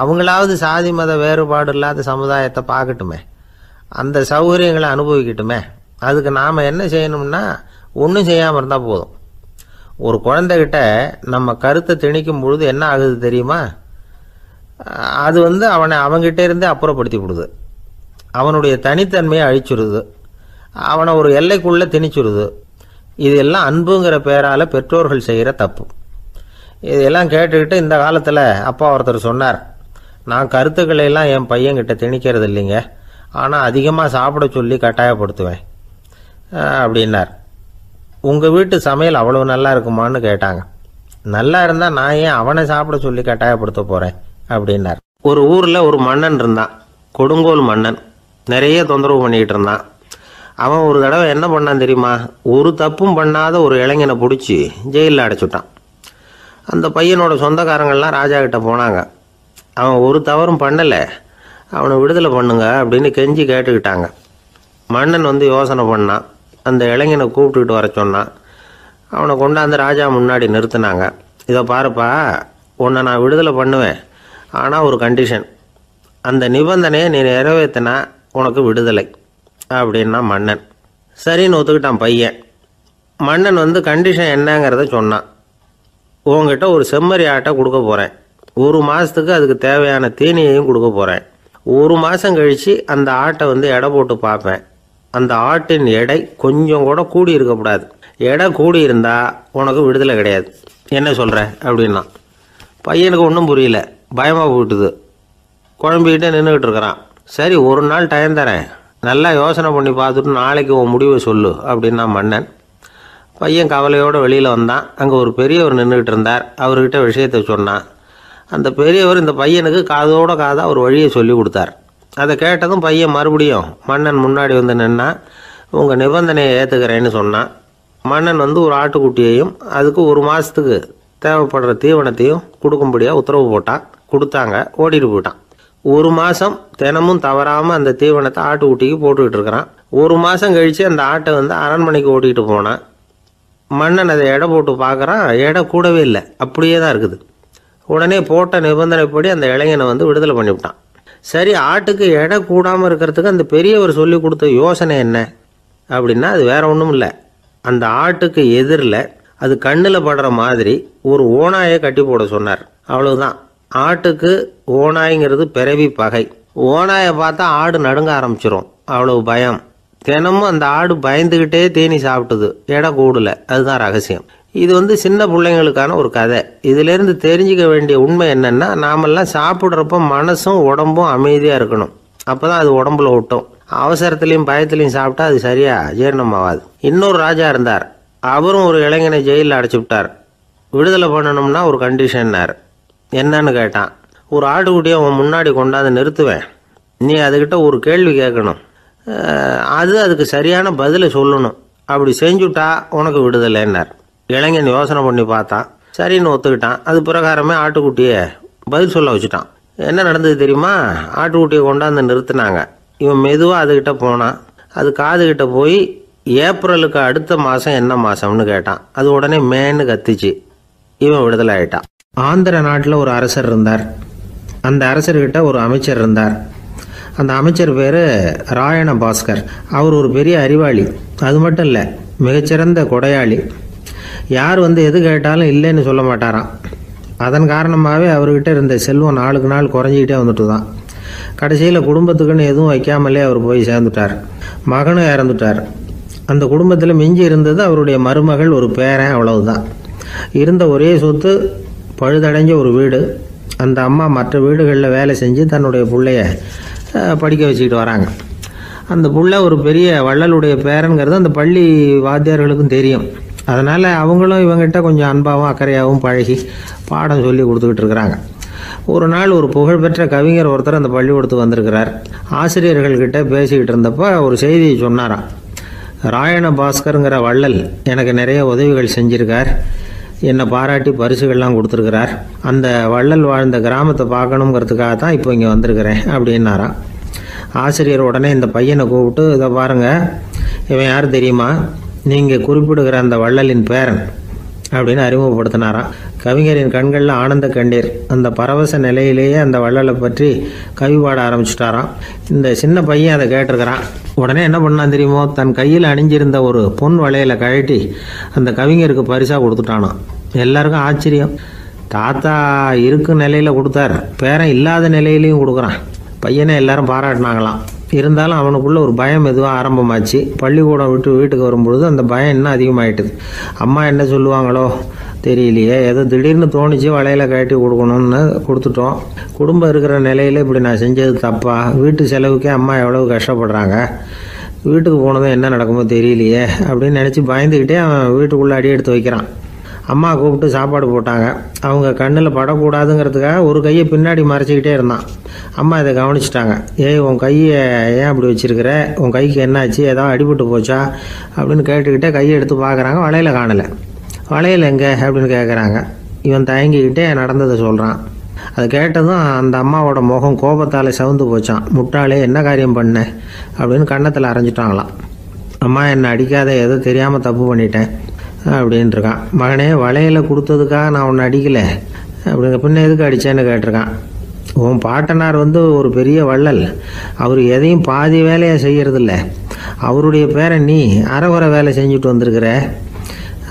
அவங்களாவது சாதி மத வேறுபாடு இல்லாத சமுதாயத்தை பார்க்கட்டுமே, அந்த சௌகரியங்களை அனுபவிக்கட்டுமே. அதுக்கு நாம் என்ன செய்யணும்னா ஒன்றும் செய்யாமல் இருந்தால் போதும். ஒரு குழந்தைகிட்ட நம்ம கருத்தை திணிக்கும் பொழுது என்ன ஆகுது தெரியுமா? அது அவனை அவங்ககிட்ட இருந்தே அப்புறப்படுத்தி விடுது. அவனுடைய தனித்தன்மையை அழிச்சுடுது. அவனை ஒரு எல்லைக்குள்ளே திணிச்சுடுது. இதெல்லாம் அன்புங்கிற பேரால் பெற்றோர்கள் செய்கிற தப்பு. இதெல்லாம் கேட்டுக்கிட்டு இந்த காலத்தில் அப்பா ஒருத்தர் சொன்னார், நான் கருத்துக்களை எல்லாம் என் பையன்கிட்ட திணிக்கிறது இல்லைங்க, ஆனால் அதிகமாக சாப்பிட சொல்லி கட்டாயப்படுத்துவேன் அப்படின்னார். உங்கள் வீட்டு சமையல் அவ்வளோ நல்லா இருக்குமான்னு கேட்டாங்க. நல்லா இருந்தால் நான் ஏன் அவனை சாப்பிட சொல்லி கட்டாயப்படுத்த போகிறேன் அப்படின்னார். ஒரு ஊரில் ஒரு மன்னன் இருந்தான், கொடுங்கோல் மன்னன். நிறைய தொந்தரவு பண்ணிக்கிட்டு இருந்தான். அவன் ஒரு தடவை என்ன பண்ணான் தெரியுமா? ஒரு தப்பும் பண்ணாத ஒரு இளைஞனை பிடிச்சி ஜெயிலில் அடைச்சுட்டான். அந்த பையனோட சொந்தக்காரங்கள்லாம் ராஜா கிட்ட போனாங்க. அவன் ஒரு தவறும் பண்ணலை, அவனை விடுதலை பண்ணுங்க அப்படின்னு கெஞ்சி கேட்டுக்கிட்டாங்க. மன்னன் யோசனை பண்ணான். அந்த இளைஞனை கூப்பிட்டுக்கிட்டு வர சொன்னான். அவனை கொண்டாந்து ராஜா முன்னாடி நிறுத்தினாங்க. இதை பாருப்பா, உன்னை நான் விடுதலை பண்ணுவேன், ஆனால் ஒரு கண்டிஷன். அந்த நிபந்தனையை நீ நிறைவேற்றினா உனக்கு விடுதலை அப்படின்னா மன்னன். சரின்னு ஒத்துக்கிட்டான் பையன். மன்னன் கண்டிஷன் என்னங்கிறத சொன்னான். உங்ககிட்ட ஒரு செம்மறி ஆட்டை கொடுக்க போகிறேன். 1 மாதத்துக்கு அதுக்கு தேவையான தீனியையும் கொடுக்க போகிறேன். 1 மாதம் கழித்து அந்த ஆட்டை எடை போட்டு பார்ப்பேன். அந்த ஆட்டின் எடை கொஞ்சம் கூட கூடி இருக்கக்கூடாது. எடை கூடி இருந்தால் உனக்கு விடுதலை கிடையாது. என்ன சொல்கிற அப்படின்னா. பையனுக்கு ஒன்றும் புரியல, பயமாக போயிட்டுது. குழம்பிக்கிட்டே நின்றுக்கிட்டு இருக்கிறான். சரி, ஒரு நாள் டைம் தரேன், நல்லா யோசனை பண்ணி பார்த்துட்டு நாளைக்கு உன் முடிவை சொல்லு அப்படின்னா மன்னன். பையன் கவலையோடு வெளியில் வந்தான். அங்கே ஒரு பெரியவர் நின்றுக்கிட்டு இருந்தார். அவர்கிட்ட விஷயத்தை சொன்னான். அந்த பெரியவர் இந்த பையனுக்கு காதோட காதாக ஒரு வழியை சொல்லி கொடுத்தார். அதை கேட்டதும் பையன் மறுபடியும் மன்னன் முன்னாடி நின்னா, உங்கள் நிபந்தனையை ஏற்றுக்கிறேன்னு சொன்னான். மன்னன் ஒரு ஆட்டுக்குட்டியையும் அதுக்கு 1 மாதத்துக்கு தேவைப்படுற தீவனத்தையும் கொடுக்கும்படியாக உத்தரவு போட்டான். கொடுத்தாங்க, ஓடிட்டு போயிட்டான். 1 மாதம் தினமும் தவறாமல் அந்த தீவனத்தை ஆட்டுக்குட்டிக்கு போட்டுக்கிட்டு இருக்கிறான். 1 மாதம் கழித்து அந்த ஆட்டை அரண்மனைக்கு ஓட்டிகிட்டு போனான். மன்னன் அதை எடை போட்டு பார்க்குறான். எடை கூடவே இல்லை, அப்படியே தான் இருக்குது. உடனே போட்ட நிபந்தனைப்படி அந்த இளைஞனை விடுதலை பண்ணிவிட்டான். சரி, ஆட்டுக்கு எடை கூடாமல் இருக்கிறதுக்கு அந்த பெரியவர் சொல்லி கொடுத்த யோசனை என்ன அப்படின்னா, அது வேற ஒன்றும் இல்லை. அந்த ஆட்டுக்கு எதிரில் அது கண்ணில் படுற மாதிரி ஒரு ஓநாயை கட்டி போட சொன்னார். அவ்வளவுதான். ஆட்டுக்கு ஓநாய்ங்கிறது பிறவி பகை. ஓநாயை பார்த்தா ஆடு நடுங்க ஆரம்பிச்சிரும், அவ்வளவு பயம். தினமும் அந்த ஆடு பயந்துக்கிட்டே தேனி சாப்பிட்டுது, எடை கூடல. அதுதான் ரகசியம். இது சின்ன பிள்ளைங்களுக்கான ஒரு கதை. இதிலேருந்து தெரிஞ்சிக்க வேண்டிய உண்மை என்னென்னா, நாமெல்லாம் சாப்பிட்றப்ப மனசும் உடம்பும் அமைதியாக இருக்கணும். அப்போ தான் அது உடம்புல ஒட்டும். அவசரத்துலேயும் பயத்துலையும் சாப்பிட்டா அது சரியாக ஜீரணமாகாது. இன்னொரு ராஜா இருந்தார். அவரும் ஒரு இளைஞனை ஜெயிலில் அடைச்சி விட்டார். விடுதலை பண்ணணும்னா ஒரு கண்டிஷன்னார். என்னன்னு கேட்டான். ஒரு ஆட்டுக்குட்டியை அவன் முன்னாடி கொண்டாந்து நிறுத்துவேன், நீ அதுக்கிட்ட ஒரு கேள்வி கேட்கணும், அதுக்கு சரியான பதிலை சொல்லணும். அப்படி செஞ்சுட்டா உனக்கு விடுதலைன்னார். இளைஞன் யோசனை பண்ணி பார்த்தான். சரின்னு ஒத்துக்கிட்டான். அது பிரகாரமே ஆட்டுக்குட்டியை பதில் சொல்ல வச்சுட்டான். என்ன நடந்தது தெரியுமா? ஆட்டுக்குட்டியை கொண்டாந்து நிறுத்தினாங்க. இவன் மெதுவாக அதுக்கிட்ட போனான். அது காதுகிட்ட போய் ஏப்ரலுக்கு அடுத்த மாதம் என்ன மாதம்னு கேட்டான். அது உடனே மேன்னு கத்திச்சு. இவன் விடுதலை ஆயிட்டான். ஆந்திர நாட்டில் ஒரு அரசர் இருந்தார். அந்த அரசர்கிட்ட ஒரு அமைச்சர் இருந்தார். அந்த அமைச்சர் பேர் ராயண பாஸ்கர். அவர் ஒரு பெரிய அறிவாளி. அது மட்டும் இல்லை, மிகச்சிறந்த கொடையாளி. யார் எது கேட்டாலும் இல்லைன்னு சொல்ல மாட்டாராம். அதன் காரணமாகவே அவர்கிட்ட இருந்த செல்வம் நாளுக்கு நாள் குறைஞ்சிக்கிட்டே வந்துட்டு தான். கடைசியில் குடும்பத்துக்குன்னு எதுவும் வைக்காமலே அவர் போய் சேர்ந்துட்டார். மகனும் இறந்துட்டார். அந்த குடும்பத்தில் மிஞ்சி இருந்தது அவருடைய மருமகள், ஒரு பேரன், அவ்வளவுதான். இருந்த ஒரே சொத்து பழுதடைஞ்ச ஒரு வீடு. அந்த அம்மா மற்ற வீடுகளில் வேலை செஞ்சு தன்னுடைய பிள்ளைய படிக்க வச்சுக்கிட்டு வராங்க. அந்த புள்ள ஒரு பெரிய வள்ளலுடைய பேரன்கிறது அந்த பள்ளி வாத்தியார்களுக்கும் தெரியும். அதனால் அவங்களும் இவங்ககிட்ட கொஞ்சம் அன்பாகவும் அக்கறையாகவும் பழகி பாடம் சொல்லி கொடுத்துக்கிட்டு இருக்கிறாங்க. ஒரு நாள் ஒரு புகழ்பெற்ற கவிஞர் ஒருத்தர் அந்த பள்ளிக்கூடத்துக்கு வந்திருக்கிறார். ஆசிரியர்கள்கிட்ட பேசிக்கிட்டு இருந்தப்போ ஒரு செய்தியை சொன்னாராம். ராயண பாஸ்கருங்கிற வள்ளல் எனக்கு நிறைய உதவிகள் செஞ்சிருக்கார். என்னை பாராட்டி பரிசுகள்லாம் கொடுத்துருக்கிறார். அந்த வள்ளல் வாழ்ந்த கிராமத்தை பார்க்கணுங்கிறதுக்காக தான் இப்போ இங்கே வந்திருக்கிறேன் அப்படின்னாராம். ஆசிரியர் உடனே இந்த பையனை கூப்பிட்டு, இதை பாருங்கள், இவன் யார் தெரியுமா, நீங்கள் குறிப்பிடுகிற அந்த வள்ளலின் பேரன் அப்படின்னு அறிமுகப்படுத்தினாராம். கவிஞரின் கண்களில் ஆனந்த கண்ணீர். அந்த பரவச நிலையிலேயே அந்த வள்ளலை பற்றி கவி பாட ஆரம்பிச்சுட்டாராம். இந்த சின்ன பையன் அதை கேட்டிருக்கிறான். உடனே என்ன பண்ணான் தெரியுமோ, தன் கையில் அணிஞ்சிருந்த ஒரு பொன் வளையலை கழட்டி அந்த கவிஞருக்கு பரிசாக கொடுத்துட்டானான். எல்லாருக்கும் ஆச்சரியம். தாத்தா இருக்கும் நிலையில் கொடுத்தார், பேரன் இல்லாத நிலையிலையும் கொடுக்குறான். பையனை எல்லாரும் பாராட்டினாங்களாம். இருந்தாலும் அவனுக்குள்ள ஒரு பயம் எதுவும் ஆரம்பமாச்சு. பள்ளிக்கூடம் விட்டு வீட்டுக்கு வரும்பொழுது அந்த பயம் இன்னும் அதிகமாயிட்டுது. அம்மா என்ன சொல்லுவாங்களோ தெரியலையே, ஏதோ திடீர்னு தோணிச்சு வளையல கட்டி கொடுக்கணும்னு கொடுத்துட்டோம். குடும்பம் இருக்கிற நிலையில் இப்படி நான் செஞ்சது தப்பா, வீட்டு செலவுக்கே அம்மா எவ்வளவு கஷ்டப்படுறாங்க, வீட்டுக்கு போனதும் என்ன நடக்குமோ தெரியலையே அப்படின்னு நினச்சி பயந்துக்கிட்டே அவன் வீட்டுக்குள்ளே அடி எடுத்து வைக்கிறான். அம்மா கூப்பிட்டு சாப்பாடு போட்டாங்க. அவங்க கண்ணில் படக்கூடாதுங்கிறதுக்காக ஒரு கையை பின்னாடி மறைச்சிக்கிட்டே இருந்தான். அம்மா இதை கவனிச்சிட்டாங்க. ஏய், உன் கையை ஏன் அப்படி வச்சிருக்கிற, உன் கைக்கு என்னாச்சு, ஏதாவது அடிபட்டு போச்சா அப்படின்னு கேட்டுக்கிட்டே கையை எடுத்து பார்க்குறாங்க. வளையல காணலை. வளையல் எங்கே அப்படின்னு கேட்குறாங்க. இவன் தயங்கிக்கிட்டே நடந்ததை சொல்கிறான். அதை கேட்டதும் அந்த அம்மாவோட முகம் கோபத்தால் சவுந்து போச்சான். முட்டாளே, என்ன காரியம் பண்ண அப்படின்னு கன்னத்தில் அரைஞ்சிட்டாங்களாம். அம்மா, என்னை அடிக்காத, ஏதோ தெரியாமல் தப்பு பண்ணிட்டேன் அப்படின்ட்டுருக்கான். மகனே, வளையலை கொடுத்ததுக்காக நான் உன்னை அடிக்கலை அப்படிங்க, பின்ன எதுக்கு அடித்தேன்னு கேட்டிருக்கான். உன் பாட்டனார் ஒரு பெரிய வள்ளல், அவர் எதையும் பாதி வேலையை செய்யறதில்ல, அவருடைய பேரை நீ அரைகுறை வேலை செஞ்சுட்டு வந்திருக்கிற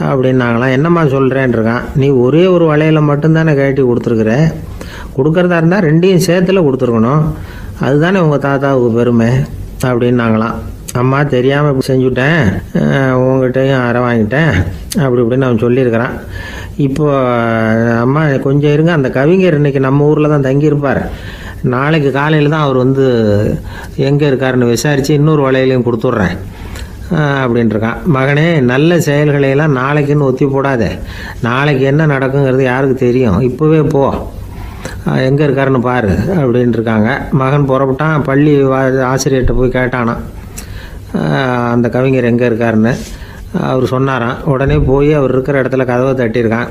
அப்படின்னாங்களாம். என்னம்மா சொல்கிறேன்ருக்கான். நீ ஒரே ஒரு வளையலை மட்டும்தானே கட்டி கொடுத்துருக்குற, கொடுக்கறதா இருந்தால் ரெண்டையும் சேர்த்துல கொடுத்துருக்கணும், அதுதானே உங்கள் தாத்தாவுக்கு பெருமை அப்படின்னாங்களாம். அம்மா, தெரியாமல் இப்படி செஞ்சுட்டேன், உங்கள்கிட்டையும் அரை வாங்கிட்டேன் அப்படி இப்படின்னு அவன் சொல்லியிருக்கிறான். இப்போ அம்மா கொஞ்சம் இருங்க, அந்த கவிஞர் இன்னைக்கு நம்ம ஊரில் தான் தங்கியிருப்பார், நாளைக்கு காலையில் தான் அவர் எங்கே இருக்காருன்னு விசாரித்து இன்னொரு வளையலையும் கொடுத்துட்றேன் அப்படின்ட்டுருக்கான். மகனே, நல்ல செயல்களையெல்லாம் நாளைக்குன்னு ஒத்தி போடாத, நாளைக்கு என்ன நடக்குங்கிறது யாருக்கு தெரியும், இப்போவே போ, எங்கே இருக்காருன்னு பாரு அப்படின்ட்டுருக்காங்க. மகன் புறப்பட்டான். பள்ளி ஆசிரியர்கிட்ட போய் கேட்டானா அந்த கவிஞர் எங்கே இருக்காருன்னு. அவர் சொன்னாராம். உடனே போய் அவர் இருக்கிற இடத்துல கதவை தட்டியிருக்கான்.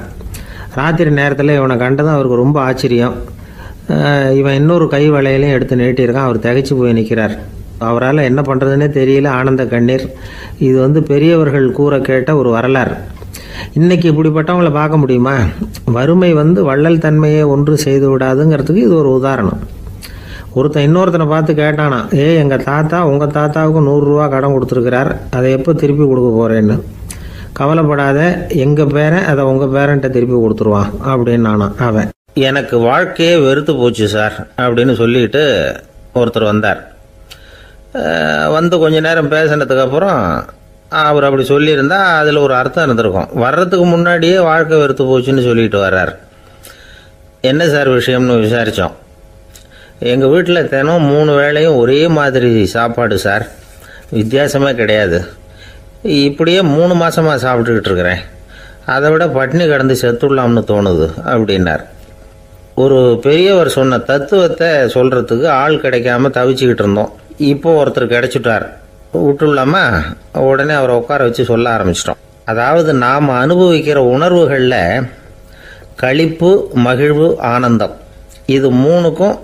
ராத்திரி நேரத்தில் இவனை கண்டதும் அவருக்கு ரொம்ப ஆச்சரியம். இவன் இன்னொரு கை வளையலையும் எடுத்து நீட்டியிருக்கான். அவர் திகைச்சு போய் நிற்கிறார். அவரால் என்ன பண்ணுறதுன்னே தெரியல. ஆனந்த கண்ணீர். இது பெரியவர்கள் கூற கேட்ட ஒரு வரலாறு. இன்னைக்கு இப்படிப்பட்டவங்களை பார்க்க முடியுமா? வறுமை வள்ளல் தன்மையை ஒன்று செய்து விடாதுங்கிறதுக்கு இது ஒரு உதாரணம். ஒருத்தன் இன்னொருத்தனை பார்த்து கேட்டானா, எங்கள் தாத்தா உங்கள் தாத்தாவுக்கு 100 ரூபா கடன் கொடுத்துருக்கிறார், அதை எப்போ திருப்பி கொடுக்க போகிறேன்னு. கவலைப்படாத, எங்கள் பேரன் அதை உங்கள் பேரன்ட்ட திருப்பி கொடுத்துருவான் அப்படின்னு அவன். எனக்கு வாழ்க்கையே வெறுத்து போச்சு சார் அப்படின்னு சொல்லிட்டு ஒருத்தர் வந்தார். கொஞ்ச நேரம் பேசினதுக்கப்புறம் அவர் அப்படி சொல்லியிருந்தா அதில் ஒரு அர்த்தம் இருந்திருக்கும். வர்றதுக்கு முன்னாடியே வாழ்க்கை வெறுத்து போச்சுன்னு சொல்லிட்டு வர்றார். என்ன சார் விஷயம்னு விசாரித்தோம். எங்கள் வீட்டில் தினம் 3 வேளையும் ஒரே மாதிரி சாப்பாடு சார், வித்தியாசமே கிடையாது. இப்படியே 3 மாதமாக சாப்பிட்டுக்கிட்டு இருக்கிறேன், அதை விட பட்டினி கிடந்து செத்துடலாம்னு தோணுது அப்படின்னார். ஒரு பெரியவர் சொன்ன தத்துவத்தை சொல்கிறதுக்கு ஆள் கிடைக்காம தவிச்சுக்கிட்டு இருந்தோம். இப்போ ஒருத்தர் கிடைச்சிட்டார், விட்டுலாமா? உடனே அவரை உட்கார வச்சு சொல்ல ஆரம்பிச்சிட்டோம். அதாவது நாம் அனுபவிக்கிற உணர்வுகளில் களிப்பு, மகிழ்வு, ஆனந்தம், இது 3க்கும்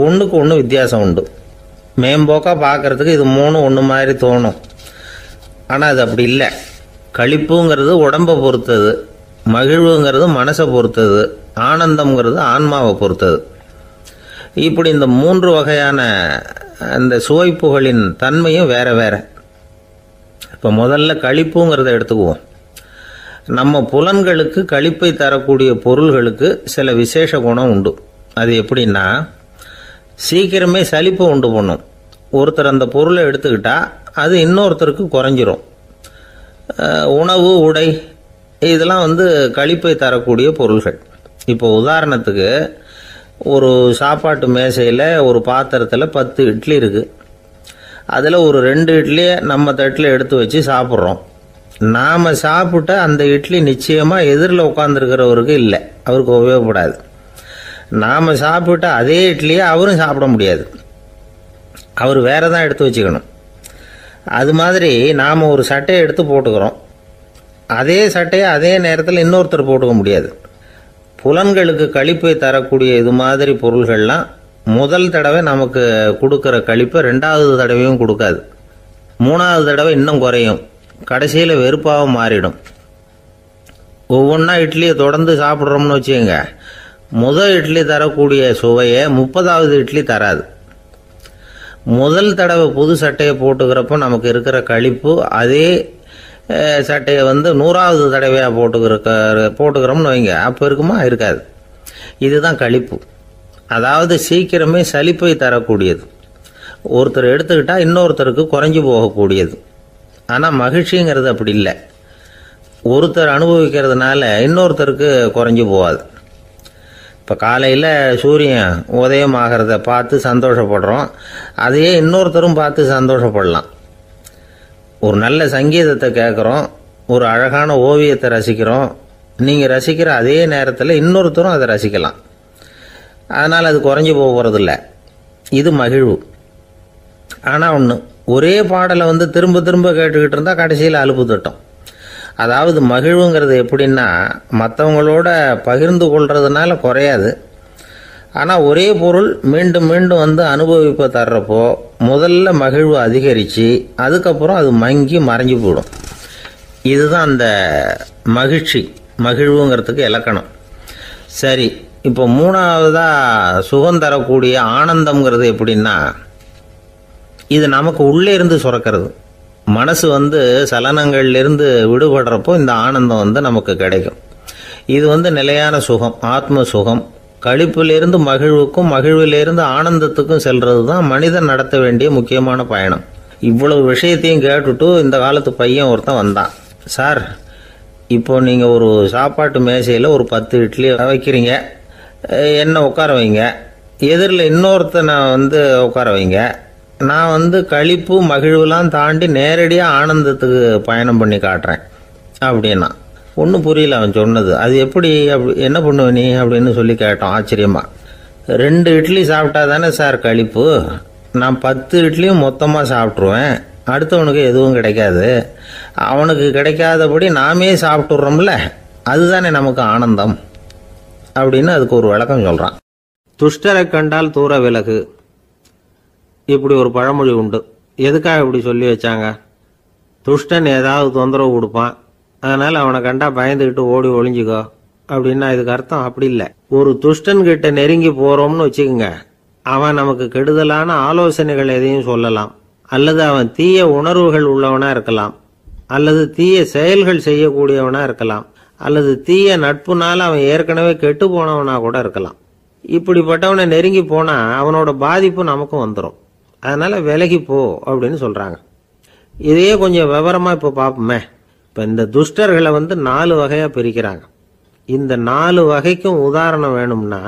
ஒன்றுக்கு ஒன்று வித்தியாசம் உண்டு. மேம்போக்காக பார்க்குறதுக்கு இது 3 ஒன்று மாதிரி தோணும், ஆனால் அது அப்படி இல்லை. களிப்புங்கிறது உடம்பை பொறுத்தது, மகிழ்வுங்கிறது மனசை பொறுத்தது, ஆனந்தம்ங்கிறது ஆன்மாவை பொறுத்தது. இப்படி இந்த 3 வகையான அந்த சுவைப்புகளின் தன்மையும் வேற வேற. இப்போ முதல்ல களிப்புங்கிறத எடுத்துக்குவோம். நம்ம புலன்களுக்கு களிப்பை தரக்கூடிய பொருள்களுக்கு சில விசேஷ குணம் உண்டு. அது எப்படின்னா, சீக்கிரமே சலிப்பை உண்டு பண்ணும். ஒருத்தர் அந்த பொருளை எடுத்துக்கிட்டா அது இன்னொருத்தருக்கு குறைஞ்சிரும். உணவு, உடை, இதெல்லாம் களிப்பை தரக்கூடிய பொருள்கள். இப்போ உதாரணத்துக்கு, ஒரு சாப்பாட்டு மேசையில் ஒரு பாத்திரத்தில் 10 இட்லி இருக்குது. அதில் ஒரு 2 இட்லியை நம்ம தட்டில் எடுத்து வச்சு சாப்பிட்றோம். நாம் சாப்பிட்ட அந்த இட்லி நிச்சயமாக எதிரில் உட்காந்துருக்கிறவருக்கு இல்லை, அவருக்கு உபயோகப்படாது. நாம் சாப்பிட்ட அதே இட்லியை அவரும் சாப்பிட முடியாது, அவர் வேற தான் எடுத்து வச்சுக்கணும். அது மாதிரி நாம் ஒரு சட்டையை எடுத்து போட்டுக்கிறோம். அதே சட்டையை அதே நேரத்தில் இன்னொருத்தர் போட்டுக்க முடியாது. புலன்களுக்கு களிப்பை தரக்கூடிய இது மாதிரி பொருள்கள்லாம் முதல் தடவை நமக்கு கொடுக்குற களிப்பை ரெண்டாவது தடவையும் கொடுக்காது. மூணாவது தடவை இன்னும் குறையும். கடைசியில் வெறுப்பாக மாறிடும். ஒவ்வொன்றா இட்லியை தொடர்ந்து சாப்பிட்றோம்னு வச்சுக்கோங்க, முதல் இட்லி தரக்கூடிய சுவையை 30வது இட்லி தராது. முதல் தடவை புது சட்டையை போட்டுக்கிறப்போ நமக்கு இருக்கிற களிப்பு அதே சட்டையை 100வது தடவையாக போட்டுக்கிறோம்னு வைங்க, அப்போ இருக்குமா? இருக்காது. இதுதான் களிப்பு. அதாவது சீக்கிரமே சலிப்பை தரக்கூடியது. ஒருத்தர் எடுத்துக்கிட்டால் இன்னொருத்தருக்கு குறைஞ்சி போகக்கூடியது. ஆனால் மகிழ்ச்சிங்கிறது அப்படி இல்லை. ஒருத்தர் அனுபவிக்கிறதுனால இன்னொருத்தருக்கு குறைஞ்சி போகாது. இப்போ காலையில் சூரியன் உதயம் ஆகிறத பார்த்து சந்தோஷப்படுறோம், அதையே இன்னொருத்தரும் பார்த்து சந்தோஷப்படலாம். ஒரு நல்ல சங்கீதத்தை கேட்குறோம், ஒரு அழகான ஓவியத்தை ரசிக்கிறோம், நீங்கள் ரசிக்கிற அதே நேரத்தில் இன்னொருத்தரும் அதை ரசிக்கலாம். அதனால் அது குறைஞ்சி போகிறதில்ல. இது மகிழ்வு. ஆனால் ஒன்று, ஒரே பாடலை திரும்ப திரும்ப கேட்டுக்கிட்டு இருந்தால் கடைசியில் அலுப்பு தட்டும். அதாவது மகிழ்வுங்கிறது எப்படின்னா, மற்றவங்களோட பகிர்ந்து கொள்றதுனால குறையாது. ஆனால் ஒரே பொருள் மீண்டும் மீண்டும் அனுபவிப்பை தர்றப்போ முதல்ல மகிழ்வு அதிகரித்து அதுக்கப்புறம் அது மங்கி மறைஞ்சு போயிடும். இதுதான் அந்த மகிழ்வுங்கிறதுக்கு இலக்கணம். சரி, இப்போ மூணாவதாக சுகம் தரக்கூடிய ஆனந்தம்ங்கிறது எப்படின்னா, இது நமக்கு உள்ளே இருந்து சுரக்கிறது. மனசு சலனங்கள்லேருந்து விடுபடுறப்போ இந்த ஆனந்தம் நமக்கு கிடைக்கும். இது நிலையான சுகம், ஆத்ம சுகம். களிப்பிலிருந்து மகிழ்வுக்கும் மகிழ்விலிருந்து ஆனந்தத்துக்கும் செல்றது தான் மனிதன் நடத்த வேண்டிய முக்கியமான பயணம். இவ்வளவு விஷயத்தையும் கேட்டுட்டு இந்த காலத்து பையன் ஒருத்தன் வந்தான். சார், இப்போ நீங்கள் ஒரு சாப்பாட்டு மேசையில் ஒரு 10 இட்லி வைக்கிறீங்க, என்ன உட்கார வைங்க, எதிரில் இன்னொருத்தனை உட்கார வைங்க, நான் களிப்பு மகிழ்வுலாம் தாண்டி நேரடியாக ஆனந்தத்துக்கு பயணம் பண்ணி காட்டுறேன் அப்படின்னா. ஒன்றும் புரியல அவன் சொன்னது. அது எப்படி, என்ன பண்ணுவ நீ அப்படின்னு சொல்லி கேட்டோம் ஆச்சரியமா. 2 இட்லி சாப்பிட்டா தானே சார் களிப்பு, நான் 10 இட்லியும் மொத்தமாக சாப்பிட்ருவேன், அடுத்தவனுக்கு எதுவும் கிடைக்காது, அவனுக்கு கிடைக்காதபடி நாமே சாப்பிட்டுடுறோம்ல, அதுதானே நமக்கு ஆனந்தம் அப்படின்னு அதுக்கு ஒரு விளக்கம் சொல்கிறான். துஷ்டரை கண்டால் தூர விலகு, இப்படி ஒரு பழமொழி உண்டு. எதுக்காக இப்படி சொல்லி வச்சாங்க? துஷ்டன் ஏதாவது தொந்தரவு கொடுப்பான், அதனால் அவனை கண்டா பயந்துக்கிட்டு ஓடி ஒளிஞ்சிக்கோ அப்படின்னா இதுக்கு அர்த்தம் அப்படி இல்லை. ஒரு துஷ்டன் கிட்ட நெருங்கி போகிறோம்னு வச்சுக்கோங்க, அவன் நமக்கு கெடுதலான ஆலோசனைகள் எதையும் சொல்லலாம், அல்லது அவன் தீய உணர்வுகள் உள்ளவனாக இருக்கலாம், அல்லது தீய செயல்கள் செய்யக்கூடியவனாக இருக்கலாம், அல்லது தீய நட்புனால அவன் ஏற்கனவே கெட்டு போனவனாக கூட இருக்கலாம். இப்படிப்பட்டவனை நெருங்கி போனால் அவனோட பாதிப்பு நமக்கும் வந்துடும். அதனால் விலகி போ அப்படின்னு சொல்கிறாங்க. இதையே கொஞ்சம் விவரமாக இப்போ பார்ப்போமே. இப்போ இந்த துஷ்டர்களை 4 வகையாக பிரிக்கிறாங்க. இந்த 4 வகைக்கும் உதாரணம் வேணும்னா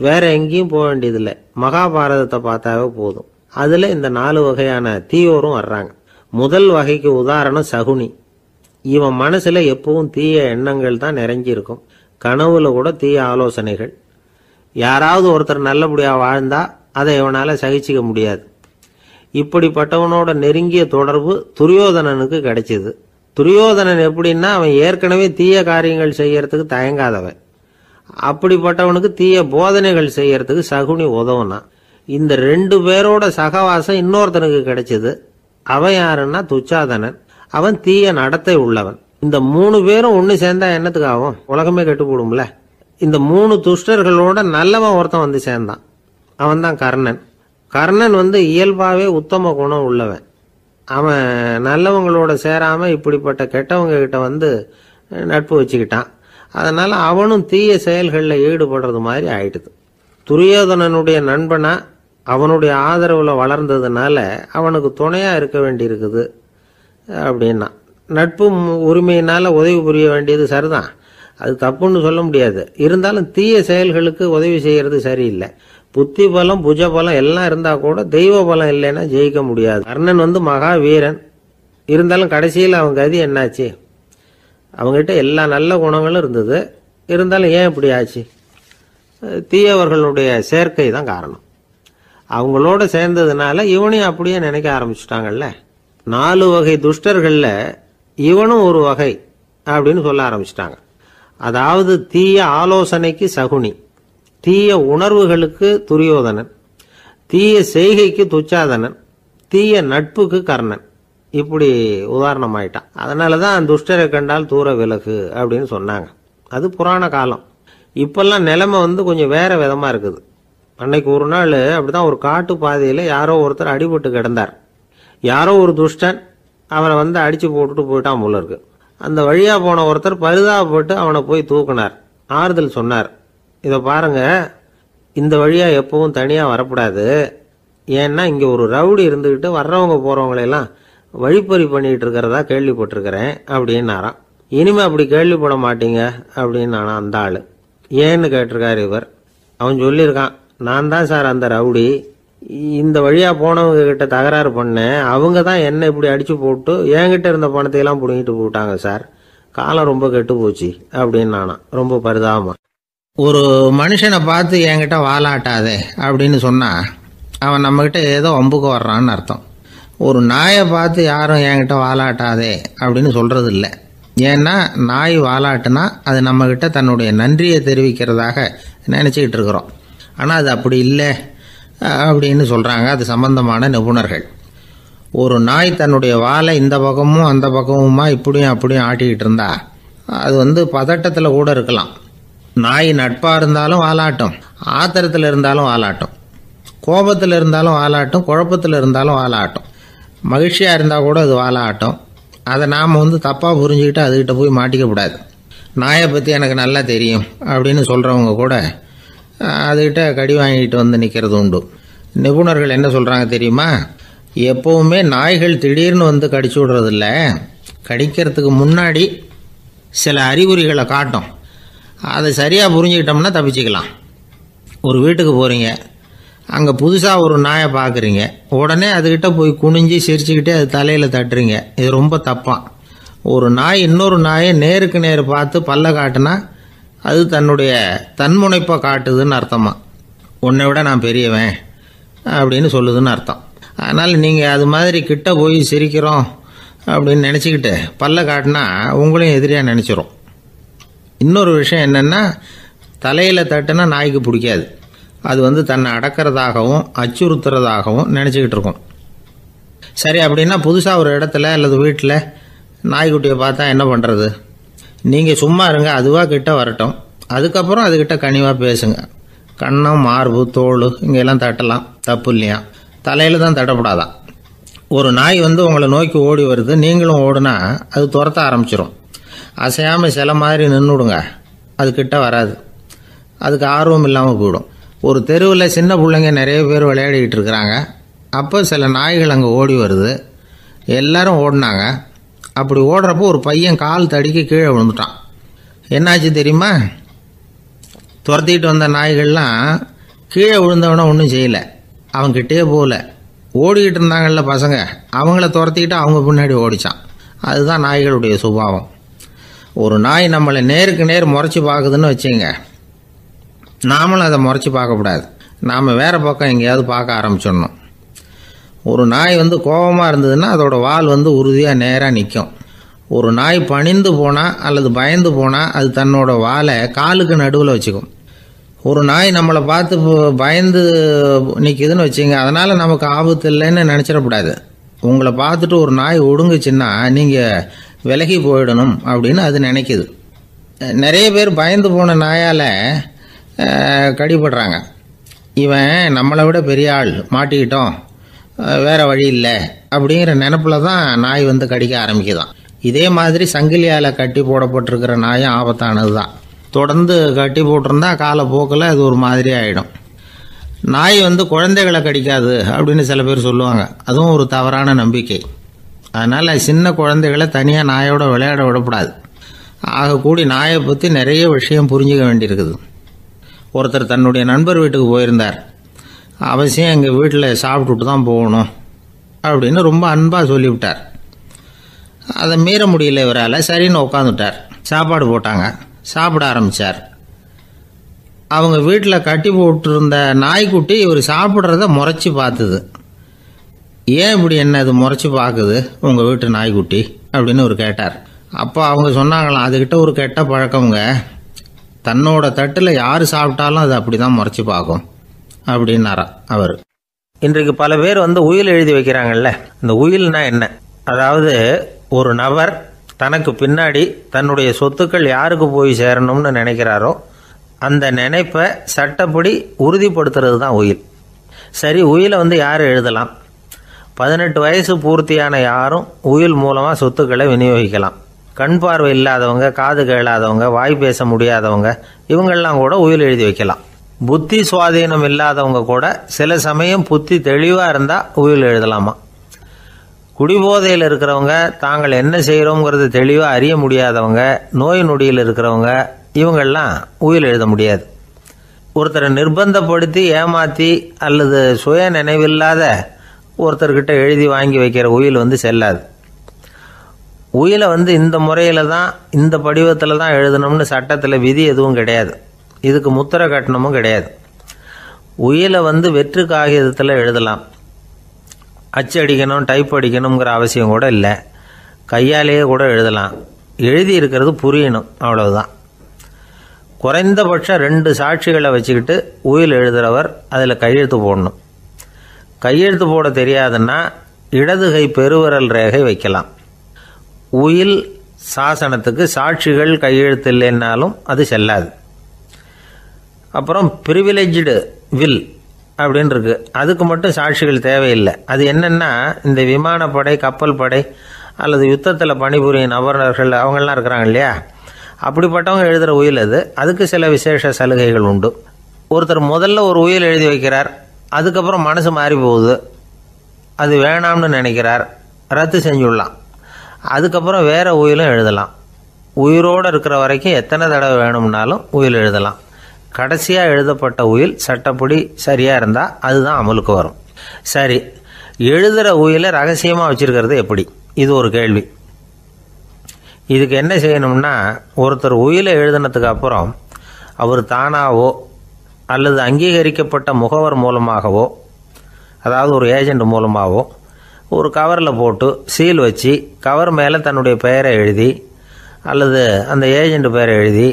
வேற எங்கேயும் போக வேண்டியதில்லை, மகாபாரதத்தை பார்த்தாவே போதும். அதில் இந்த 4 வகையான தீயோரும் வர்றாங்க. முதல் வகைக்கு உதாரணம் சகுனி. இவன் மனசில் எப்பவும் தீய எண்ணங்கள் தான் நிறைஞ்சிருக்கும், கனவுல கூட தீய ஆலோசனைகள். யாராவது ஒருத்தர் நல்லபடியாக வாழ்ந்தா அதை இவனால் சகிச்சிக்க முடியாது. இப்படிப்பட்டவனோட நெருங்கிய தொடர்பு துரியோதனனுக்கு கிடைச்சிது. துரியோதனன் எப்படின்னா, அவன் ஏற்கனவே தீய காரியங்கள் செய்யறதுக்கு தயங்காதவன். அப்படிப்பட்டவனுக்கு தீய போதனைகள் செய்யறதுக்கு சகுனி உதவுனா. இந்த 2 பேரோட சகவாசம் இன்னொருத்தனுக்கு கிடைச்சது. அவன் யாருன்னா துச்சாதனன். அவன் தீய நடத்தை உள்ளவன். இந்த 3 பேரும் ஒன்று சேர்ந்தா என்னத்துக்கு ஆகும்? உலகமே கெட்டுப்போடும்ல. இந்த 3 துஷ்டர்களோட நல்லவன் ஒருத்தன் சேர்ந்தான். அவன் தான் கர்ணன். கர்ணன் இயல்பாகவே உத்தம குணம் உள்ளவன். அவன் நல்லவங்களோட சேராமல் இப்படிப்பட்ட கெட்டவங்க கிட்ட நட்பு வச்சுக்கிட்டான். அதனால் அவனும் தீய செயல்களில் ஈடுபடுறது மாதிரி ஆயிடுது. துரியோதனனுடைய நண்பனா அவனுடைய ஆதரவில் வளர்ந்ததுனால அவனுக்கு துணையாக இருக்க வேண்டியிருக்குது அப்படின்னா. நட்பு உரிமையினால் உதவி புரிய வேண்டியது சரிதான், அது தப்புன்னு சொல்ல முடியாது. இருந்தாலும் தீய செயல்களுக்கு உதவி செய்கிறது சரியில்லை. புத்தி பலம் புஜ பலம் எல்லாம் இருந்தால் கூட தெய்வ பலம் இல்லைன்னா ஜெயிக்க முடியாது. கர்ணன் மகா வீரன், இருந்தாலும் கடைசியில் அவன் கதி என்னாச்சு? அவங்ககிட்ட எல்லா நல்ல குணங்களும் இருந்தது, இருந்தாலும் ஏன் இப்படி ஆச்சு? தீயவர்களுடைய சேர்க்கை தான் காரணம். அவங்களோட சேர்ந்ததுனால இவனையும் அப்படியே நினைக்க ஆரம்பிச்சுட்டாங்கல்ல. 4 வகை துஷ்டர்களில் இவனும் ஒரு வகை. அப்படின்னு சொல்ல ஆரம்பிச்சிட்டாங்க. அதாவது தீய ஆலோசனைக்கு சகுனி, தீய உணர்வுகளுக்கு துரியோதனன், தீய செய்கைக்கு துச்சாதனன், தீய நட்புக்கு கர்ணன், இப்படி உதாரணமாயிட்டான். அதனாலதான் துஷ்டரை கண்டால் தூர விலகு அப்படின்னு சொன்னாங்க. அது புராண காலம். இப்பெல்லாம் நிலைமை கொஞ்சம் வேற விதமா இருக்குது. அன்னைக்கு ஒரு நாள் அப்படிதான் ஒரு காட்டு பாதையில யாரோ ஒருத்தர் அடிபட்டு கிடந்தார். யாரோ ஒரு துஷ்டன் அவனை அடிச்சு போட்டுட்டு போயிட்டான் போல இருக்கு. அந்த வழியா போன ஒருத்தர் பரிதாபப்பட்டு அவனை போய் தூக்குனார், ஆறுதல் சொன்னார். இதை பாருங்க, இந்த வழியா எப்பவும் தனியா வரக்கூடாது. ஏன்னா இங்க ஒரு ரவுடி இருந்துகிட்டு வர்றவங்க போறவங்களெல்லாம் வழிப்பறி பண்ணிட்டு இருக்கிறதா கேள்விப்பட்டிருக்கிறேன் அப்படின்னாராம். இனிமே அப்படி கேள்விப்பட மாட்டீங்க அப்படின்னு அந்த ஆளு. ஏன்னு கேட்டிருக்காரு இவர். அவன் சொல்லியிருக்கான், நான் தான் சார் அந்த ரவுடி. இந்த வழியா போனவங்க கிட்ட தகராறு பண்ணேன். அவங்க தான் என்ன இப்படி அடிச்சு போட்டு என்கிட்ட இருந்த பணத்தை எல்லாம் புடுங்கிட்டு போட்டாங்க சார். காலம் ரொம்ப கெட்டு போச்சு அப்படின்னு நானா ரொம்ப பரிதாபமா. ஒரு மனுஷனை பார்த்து என்கிட்ட வாலாட்டாதே அப்படின்னு சொன்னா அவன் நம்மகிட்ட ஏதோ வம்புக்கு வர்றான்னு அர்த்தம். ஒரு நாயை பார்த்து யாரும் என்கிட்ட வாலாட்டாதே அப்படின்னு சொல்றது இல்லை. ஏன்னா நாய் வாலாட்டுனா அது நம்மகிட்ட தன்னுடைய நன்றியை தெரிவிக்கிறதாக நினைச்சுக்கிட்டு இருக்கிறோம். ஆனால் அது அப்படி இல்லை அப்படின்னு சொல்றாங்க அது சம்பந்தமான நிபுணர்கள். ஒரு நாய் தன்னுடைய வாலை இந்த பக்கமும் அந்த பக்கமுமா இப்படியும் அப்படியும் ஆட்டிக்கிட்டு இருந்தா அது பதட்டத்தில் கூட இருக்கலாம். நாய் நட்பா இருந்தாலும் வாலாட்டும், ஆத்திரத்தில் இருந்தாலும் வாலாட்டும், கோபத்தில் இருந்தாலும் வாலாட்டும், குழப்பத்தில் இருந்தாலும் வாலாட்டும், மகிழ்ச்சியா இருந்தா கூட அது வாலாட்டும். அதை நாம் தப்பா புரிஞ்சுக்கிட்டு அதுகிட்ட போய் மாட்டிக்கக்கூடாது. நாயை பற்றி எனக்கு நல்லா தெரியும் அப்படின்னு சொல்றவங்க கூட அதுகிட்ட கடி வாங்கிட்டு நிற்கிறது உண்டு. நிபுணர்கள் என்ன சொல்றாங்க தெரியுமா? எப்பவுமே நாய்கள் திடீர்னு கடிச்சு விடுறதில்ல, கடிக்கிறதுக்கு முன்னாடி சில அறிகுறிகளை காட்டும். அதை சரியா புரிஞ்சுக்கிட்டோம்னா தப்பிச்சுக்கலாம். ஒரு வீட்டுக்கு போறீங்க, அங்கே புதுசாக ஒரு நாயை பார்க்குறீங்க, உடனே அதுகிட்ட போய் குனிஞ்சு சிரிச்சுக்கிட்டே அது தலையில் தட்டுறீங்க. இது ரொம்ப தப்பான். ஒரு நாய் இன்னொரு நாயை நேருக்கு நேர் பார்த்து பல்ல காட்டுனா அது தன்னுடைய தன்முனைப்பை காட்டுதுன்னு அர்த்தமா. உன்னை விட நான் பெரியவன் அப்படின்னு சொல்லுதுன்னு அர்த்தம். அதனால் நீங்கள் அது மாதிரி கிட்ட போய் சிரிக்கிறோம் அப்படின்னு நினச்சிக்கிட்டு பல்ல காட்டினா உங்களையும் எதிரியாக நினச்சிரும். இன்னொரு விஷயம் என்னென்னா, தலையில் தட்டுனா நாய்க்கு பிடிக்காது. அது தன்னை அடக்கிறதாகவும் அச்சுறுத்துறதாகவும் நினச்சிக்கிட்டு இருக்கும். சரி, அப்படின்னா புதுசாக ஒரு இடத்துல அல்லது வீட்டில் நாய்க்குட்டியை பார்த்தா என்ன பண்ணுறது? நீங்கள் சும்மா இருங்க, அதுவாக கிட்ட வரட்டும். அதுக்கப்புறம் அதுக்கிட்ட கனிவாக பேசுங்க. கன்னம், மார்பு, தோல் இங்கெல்லாம் தட்டலாம், தப்பு இல்லையா? தலையில் தான் தட்டப்படாதான். ஒரு நாய் உங்களை நோக்கி ஓடி வருது, நீங்களும் ஓடுனா அது துரத்த ஆரம்பிச்சிடும். அசையாமல் சில மாதிரி நின்றுடுங்க, அது கிட்ட வராது. அதுக்கு ஆர்வம் இல்லாமல் போயிடும். ஒரு தெருவில் சின்ன பிள்ளைங்க நிறைய பேர் விளையாடிக்கிட்டு இருக்கிறாங்க. அப்போ சில நாய்கள் அங்கே ஓடி வருது. எல்லாரும் ஓடினாங்க. அப்படி ஓடுறப்போ ஒரு பையன் கால் தடிக்க கீழே விழுந்துட்டான். என்னாச்சு தெரியுமா? துரத்திட்டு வந்த நாய்கள்லாம் கீழே விழுந்தவன ஒன்றும் செய்யலை, அவன்கிட்டே போகல. ஓடிக்கிட்டு இருந்தாங்கல்ல பசங்க, அவங்கள துரத்திக்கிட்டு அவங்க பின்னாடி ஓடிச்சான். அதுதான் நாய்களுடைய சுபாவம். ஒரு நாய் நம்மளை நேருக்கு நேர் முறைச்சி பார்க்குதுன்னு வச்சுங்க, நாமளும் அதை முறைச்சி பார்க்கக்கூடாது. நாம் வேற பக்கம் எங்கேயாவது பார்க்க ஆரம்பிச்சிடணும். ஒரு நாய் கோபமாக இருந்ததுன்னா அதோட வால் உறுதியாக நேராக நிற்கும். ஒரு நாய் பணிந்து போனால் அல்லது பயந்து போனால் அது தன்னோட வாலை காலுக்கு நடுவில் வச்சுக்கும். ஒரு நாய் நம்மளை பார்த்து பயந்து நிற்குதுன்னு வச்சுங்க, அதனால் நமக்கு ஆபத்து இல்லைன்னு நினச்சிடக்கூடாது. உங்களை பார்த்துட்டு ஒரு நாய் ஒடுங்குச்சுன்னா நீங்கள் விலகி போயிடணும் அப்படின்னு அது நினைக்குது. நிறைய பேர் பயந்து போன நாயால் கடிபடுறாங்க. இவன் நம்மளை விட பெரிய ஆள், மாட்டிக்கிட்டோம், வேற வழி இல்லை அப்படிங்கிற நினப்பில் தான் நாய் கடிக்க ஆரம்பிக்குதான். இதே மாதிரி சங்கிலியால் கட்டி போடப்பட்டிருக்கிற நாயும் ஆபத்தானது தான். தொடர்ந்து கட்டி போட்டிருந்தா காலப்போக்கில் அது ஒரு மாதிரி ஆகிடும். நாய் குழந்தைகளை கடிக்காது அப்படின்னு சில பேர் சொல்லுவாங்க. அதுவும் ஒரு தவறான நம்பிக்கை. அதனால் சின்ன குழந்தைகளை தனியாக நாயோட விளையாட விடக்கூடாது. ஆகக்கூடி நாயை பற்றி நிறைய விஷயம் புரிஞ்சுக்க வேண்டியிருக்குது. ஒருத்தர் தன்னுடைய நண்பர் வீட்டுக்கு போயிருந்தார். அவசியம் எங்கள் வீட்டில் சாப்பிட்டுட்டு தான் போகணும் அப்படின்னு ரொம்ப அன்பாக சொல்லிவிட்டார். அதை மீற முடியல இவரால். சரின்னு உட்காந்துட்டார். சாப்பாடு போட்டாங்க, சாப்பிட ஆரம்பித்தார். அவங்க வீட்டில் கட்டி போட்டிருந்த நாய்க்குட்டி இவர் சாப்பிட்றத முறைச்சி பார்த்துது. ஏன் இப்படி என்ன இது முறைச்சி பார்க்குது உங்கள் வீட்டு நாய்க்குட்டி அப்படின்னு இவர் கேட்டார். அப்போ அவங்க சொன்னாங்களாம், அதுகிட்ட ஒரு கெட்ட பழக்கம்ங்க, தன்னோட தட்டில் யார் சாப்பிட்டாலும் அது அப்படி தான் முறைச்சி பார்க்கும் அப்படின்னாரா அவர். இன்றைக்கு பல பேர் உயில் எழுதி வைக்கிறாங்கல்ல. இந்த உயில்னா என்ன? அதாவது ஒரு நபர் தனக்கு பின்னாடி தன்னுடைய சொத்துக்கள் யாருக்கு போய் சேரணும்னு நினைக்கிறாரோ அந்த நினைப்பை சட்டப்படி உறுதிப்படுத்துறது தான் உயில். சரி, உயிலை யார் எழுதலாம்? 18 வயசு பூர்த்தியான யாரும் உயில் மூலமாக சொத்துக்களை விநியோகிக்கலாம். கண் பார்வை இல்லாதவங்க, காது கேளாதவங்க, வாய் பேச முடியாதவங்க, இவங்கெல்லாம் கூட உயில் எழுதி வைக்கலாம். புத்தி சுவாதீனம் இல்லாதவங்க கூட சில சமயம் புத்தி தெளிவாக இருந்தால் உயில் எழுதலாமா. குடிபோதையில் இருக்கிறவங்க, தாங்கள் என்ன செய்கிறோங்கிறது தெளிவாக அறிய முடியாதவங்க, நோய் நொடியில் இருக்கிறவங்க, இவங்கெல்லாம் உயில் எழுத முடியாது. ஒருத்தரை நிர்பந்தப்படுத்தி ஏமாற்றி அல்லது சுய நினைவில்லாத ஒருத்தர்கிட்ட எழுதி வாங்கி வைக்கிற உயில் செல்லாது. உயிலை இந்த முறையில் தான், இந்த படிவத்தில் தான் எழுதணும்னு சட்டத்தில் விதி எதுவும் கிடையாது. இதுக்கு முத்திரை கட்டணமும் கிடையாது. உயிலை வெற்று காகிதத்தில் எழுதலாம். அச்சடிக்கணும், டைப் அடிக்கணுங்கிற அவசியம் கூட இல்லை. கையாலேயே கூட எழுதலாம். எழுதி இருக்கிறது புரியணும், அவ்வளவுதான். குறைந்தபட்சம் 2 சாட்சிகளை வச்சுக்கிட்டு உயில் எழுதுகிறவர் அதில் கையெழுத்து போடணும். கையெழுத்து போட தெரியாதுன்னா இடது கை பெருவிரல் ரேகை வைக்கலாம். உயில் சாசனத்துக்கு சாட்சிகள் கையெழுத்து இல்லைன்னாலும் அது செல்லாது. அப்புறம் ப்ரிவிலேஜ்டு வில் அப்படின்னு இருக்கு, அதுக்கு மட்டும் சாட்சிகள் தேவையில்லை. அது என்னென்னா, இந்த விமானப்படை, கப்பல் படை அல்லது யுத்தத்தில் பணிபுரியும் நபர்கள் அவங்கெல்லாம் இருக்கிறாங்க இல்லையா, அப்படிப்பட்டவங்க எழுதுகிற உயில் அது. அதுக்கு சில விசேஷ சலுகைகள் உண்டு. ஒருத்தர் முதல்ல ஒரு உயில் எழுதி வைக்கிறார், அதுக்கப்புறம் மனசு மாறி போகுது, அது வேணாம்னு நினைக்கிறார், ரத்து செஞ்சுடலாம். அதுக்கப்புறம் வேற உயிலும் எழுதலாம். உயிரோடு இருக்கிற வரைக்கும் எத்தனை தடவை வேணும்னாலும் உயில் எழுதலாம். கடைசியாக எழுதப்பட்ட உயில் சட்டப்படி சரியாக இருந்தால் அதுதான் அமலுக்கு வரும். சரி, எழுதுகிற உயிலை ரகசியமாக வச்சுருக்கிறது எப்படி? இது ஒரு கேள்வி. இதுக்கு என்ன செய்யணும்னா, ஒருத்தர் உயிலை எழுதினதுக்கு அப்புறம் அவர் தானாவோ அல்லது அங்கீகரிக்கப்பட்ட முகவர் மூலமாகவோ, அதாவது ஒரு ஏஜெண்ட் மூலமாகவோ, ஒரு கவரில் போட்டு சீல் வச்சு கவர் மேலே தன்னுடைய பெயரை எழுதி அல்லது அந்த ஏஜெண்ட் பெயரை எழுதி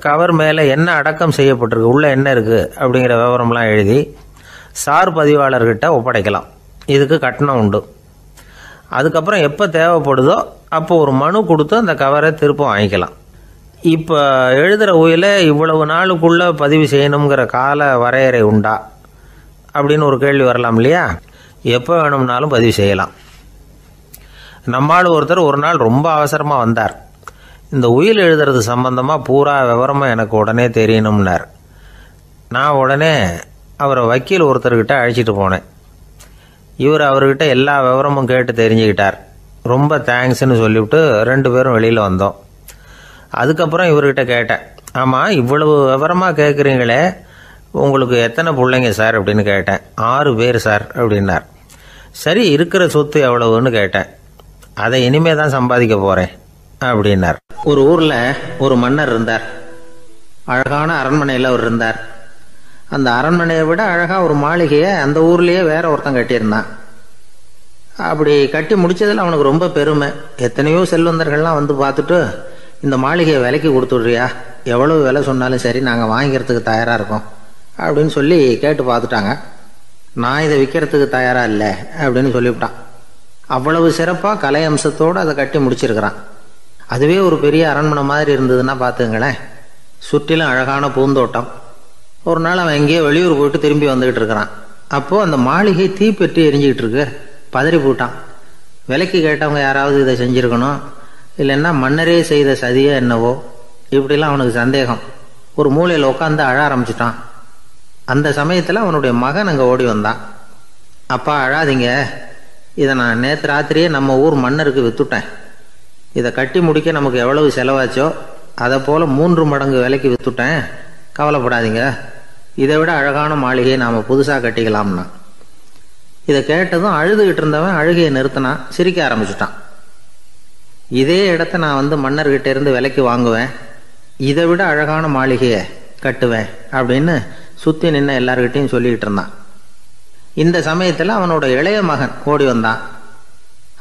கவர் மேலே என்ன அடக்கம் செய்யப்பட்டிருக்கு, உள்ளே என்ன இருக்குது அப்படிங்கிற விவரம்லாம் எழுதி சார் பதிவாளர்கிட்ட ஒப்படைக்கலாம். இதுக்கு கட்டணம் உண்டு. அதுக்கப்புறம் எப்போ தேவைப்படுதோ அப்போ ஒரு மனு கொடுத்து அந்த கவரை திரும்ப வாங்கிக்கலாம். இப்போ எழுதுகிற உயிலை இவ்வளவு நாளுக்குள்ளே பதிவு செய்யணுங்கிற கால வரையறை உண்டா அப்படின்னு ஒரு கேள்வி வரலாம் இல்லையா? எப்போ வேணும்னாலும் பதிவு செய்யலாம். நம்மால் ஒருத்தர் ஒரு நாள் ரொம்ப அவசரமாக வந்தார். இந்த உயில் எழுதுறது சம்பந்தமாக பூரா விவரமாக எனக்கு உடனே தெரியணும்னார். நான் உடனே அவரை வக்கீல் ஒருத்தர்கிட்ட அழைச்சிட்டு போனேன். இவர் அவர்கிட்ட எல்லா விவரமும் கேட்டு தெரிஞ்சுக்கிட்டார். ரொம்ப தேங்க்ஸ்ன்னு சொல்லிவிட்டு 2 பேரும் வெளியில் வந்தோம். அதுக்கப்புறம் இவர்கிட்ட கேட்டேன், ஆமாம் இவ்வளவு விவரமாக கேட்குறீங்களே, உங்களுக்கு எத்தனை பிள்ளைங்க சார் அப்படின்னு கேட்டேன். 6 பேர் சார் அப்படின்னார். சரி, இருக்கிற சொத்து எவ்வளவுன்னு கேட்டேன். அதை இனிமே தான் சம்பாதிக்க போகிறேன் அப்படின்னார். ஒரு ஊரில் ஒரு மன்னர் இருந்தார். அழகான அரண்மனையில் அவர் இருந்தார். அந்த அரண்மனையை விட அழகாக ஒரு மாளிகையை அந்த ஊர்லேயே வேற ஒருத்தன் கட்டியிருந்தான். அப்படி கட்டி முடித்ததில் அவனுக்கு ரொம்ப பெருமை. எத்தனையோ செல்வந்தர்கள்லாம் பார்த்துட்டு, இந்த மாளிகையை விலைக்கு கொடுத்துட்றியா, எவ்வளவு விலை சொன்னாலும் சரி நாங்கள் வாங்கிக்கிறதுக்கு தயாராக இருக்கோம் அப்படின்னு சொல்லி கேட்டு பார்த்துட்டாங்க. நான் இதை விற்கிறதுக்கு தயாராக இல்லை அப்படின்னு சொல்லிவிட்டான். அவ்வளவு சிறப்பாக கலை அம்சத்தோடு அதை கட்டி முடிச்சிருக்கிறான். அதுவே ஒரு பெரிய அரண்மனை மாதிரி இருந்ததுன்னா பார்த்துங்களேன். சுற்றிலும் அழகான பூந்தோட்டம். ஒரு நாள் அவன் எங்கேயோ வெளியூர் போயிட்டு திரும்பி வந்துக்கிட்டு இருக்கிறான். அப்போது அந்த மாளிகை தீப்பெட்டி எரிஞ்சிக்கிட்டு இருக்கு. பதறி போட்டான். விலைக்கு கேட்டவங்க யாராவது இதை செஞ்சுருக்கணும், இல்லைன்னா மன்னரே செய்த சதியோ என்னவோ, இப்படிலாம் அவனுக்கு சந்தேகம். ஒரு மூலையில் உட்காந்து அழ ஆரம்பிச்சிட்டான். அந்த சமயத்தில் அவனுடைய மகன் அங்கே ஓடி வந்தான். அப்பா அழாதீங்க, இதை நான் நேற்று ராத்திரியே நம்ம ஊர் மன்னருக்கு விற்றுட்டேன். இதை கட்டி முடிக்க நமக்கு எவ்வளவு செலவாச்சோ அதை போல் 3 மடங்கு விலைக்கு விற்றுட்டேன், கவலைப்படாதீங்க. இதை விட அழகான மாளிகையை நாம் புதுசாக கட்டிக்கலாம்னா. இதை கேட்டதும் அழுதுகிட்டு இருந்தவன் அழுகையை நிறுத்தினான், சிரிக்க ஆரம்பிச்சிட்டான். இதே இடத்த நான் மன்னர்கிட்ட இருந்து விலைக்கு வாங்குவேன், இதை விட அழகான மாளிகையை கட்டுவேன் அப்படின்னு சுற்றி நின்று எல்லார்கிட்டையும் சொல்லிக்கிட்டு இருந்தான். இந்த சமயத்தில் அவனோட இளைய மகன் ஓடி வந்தான்.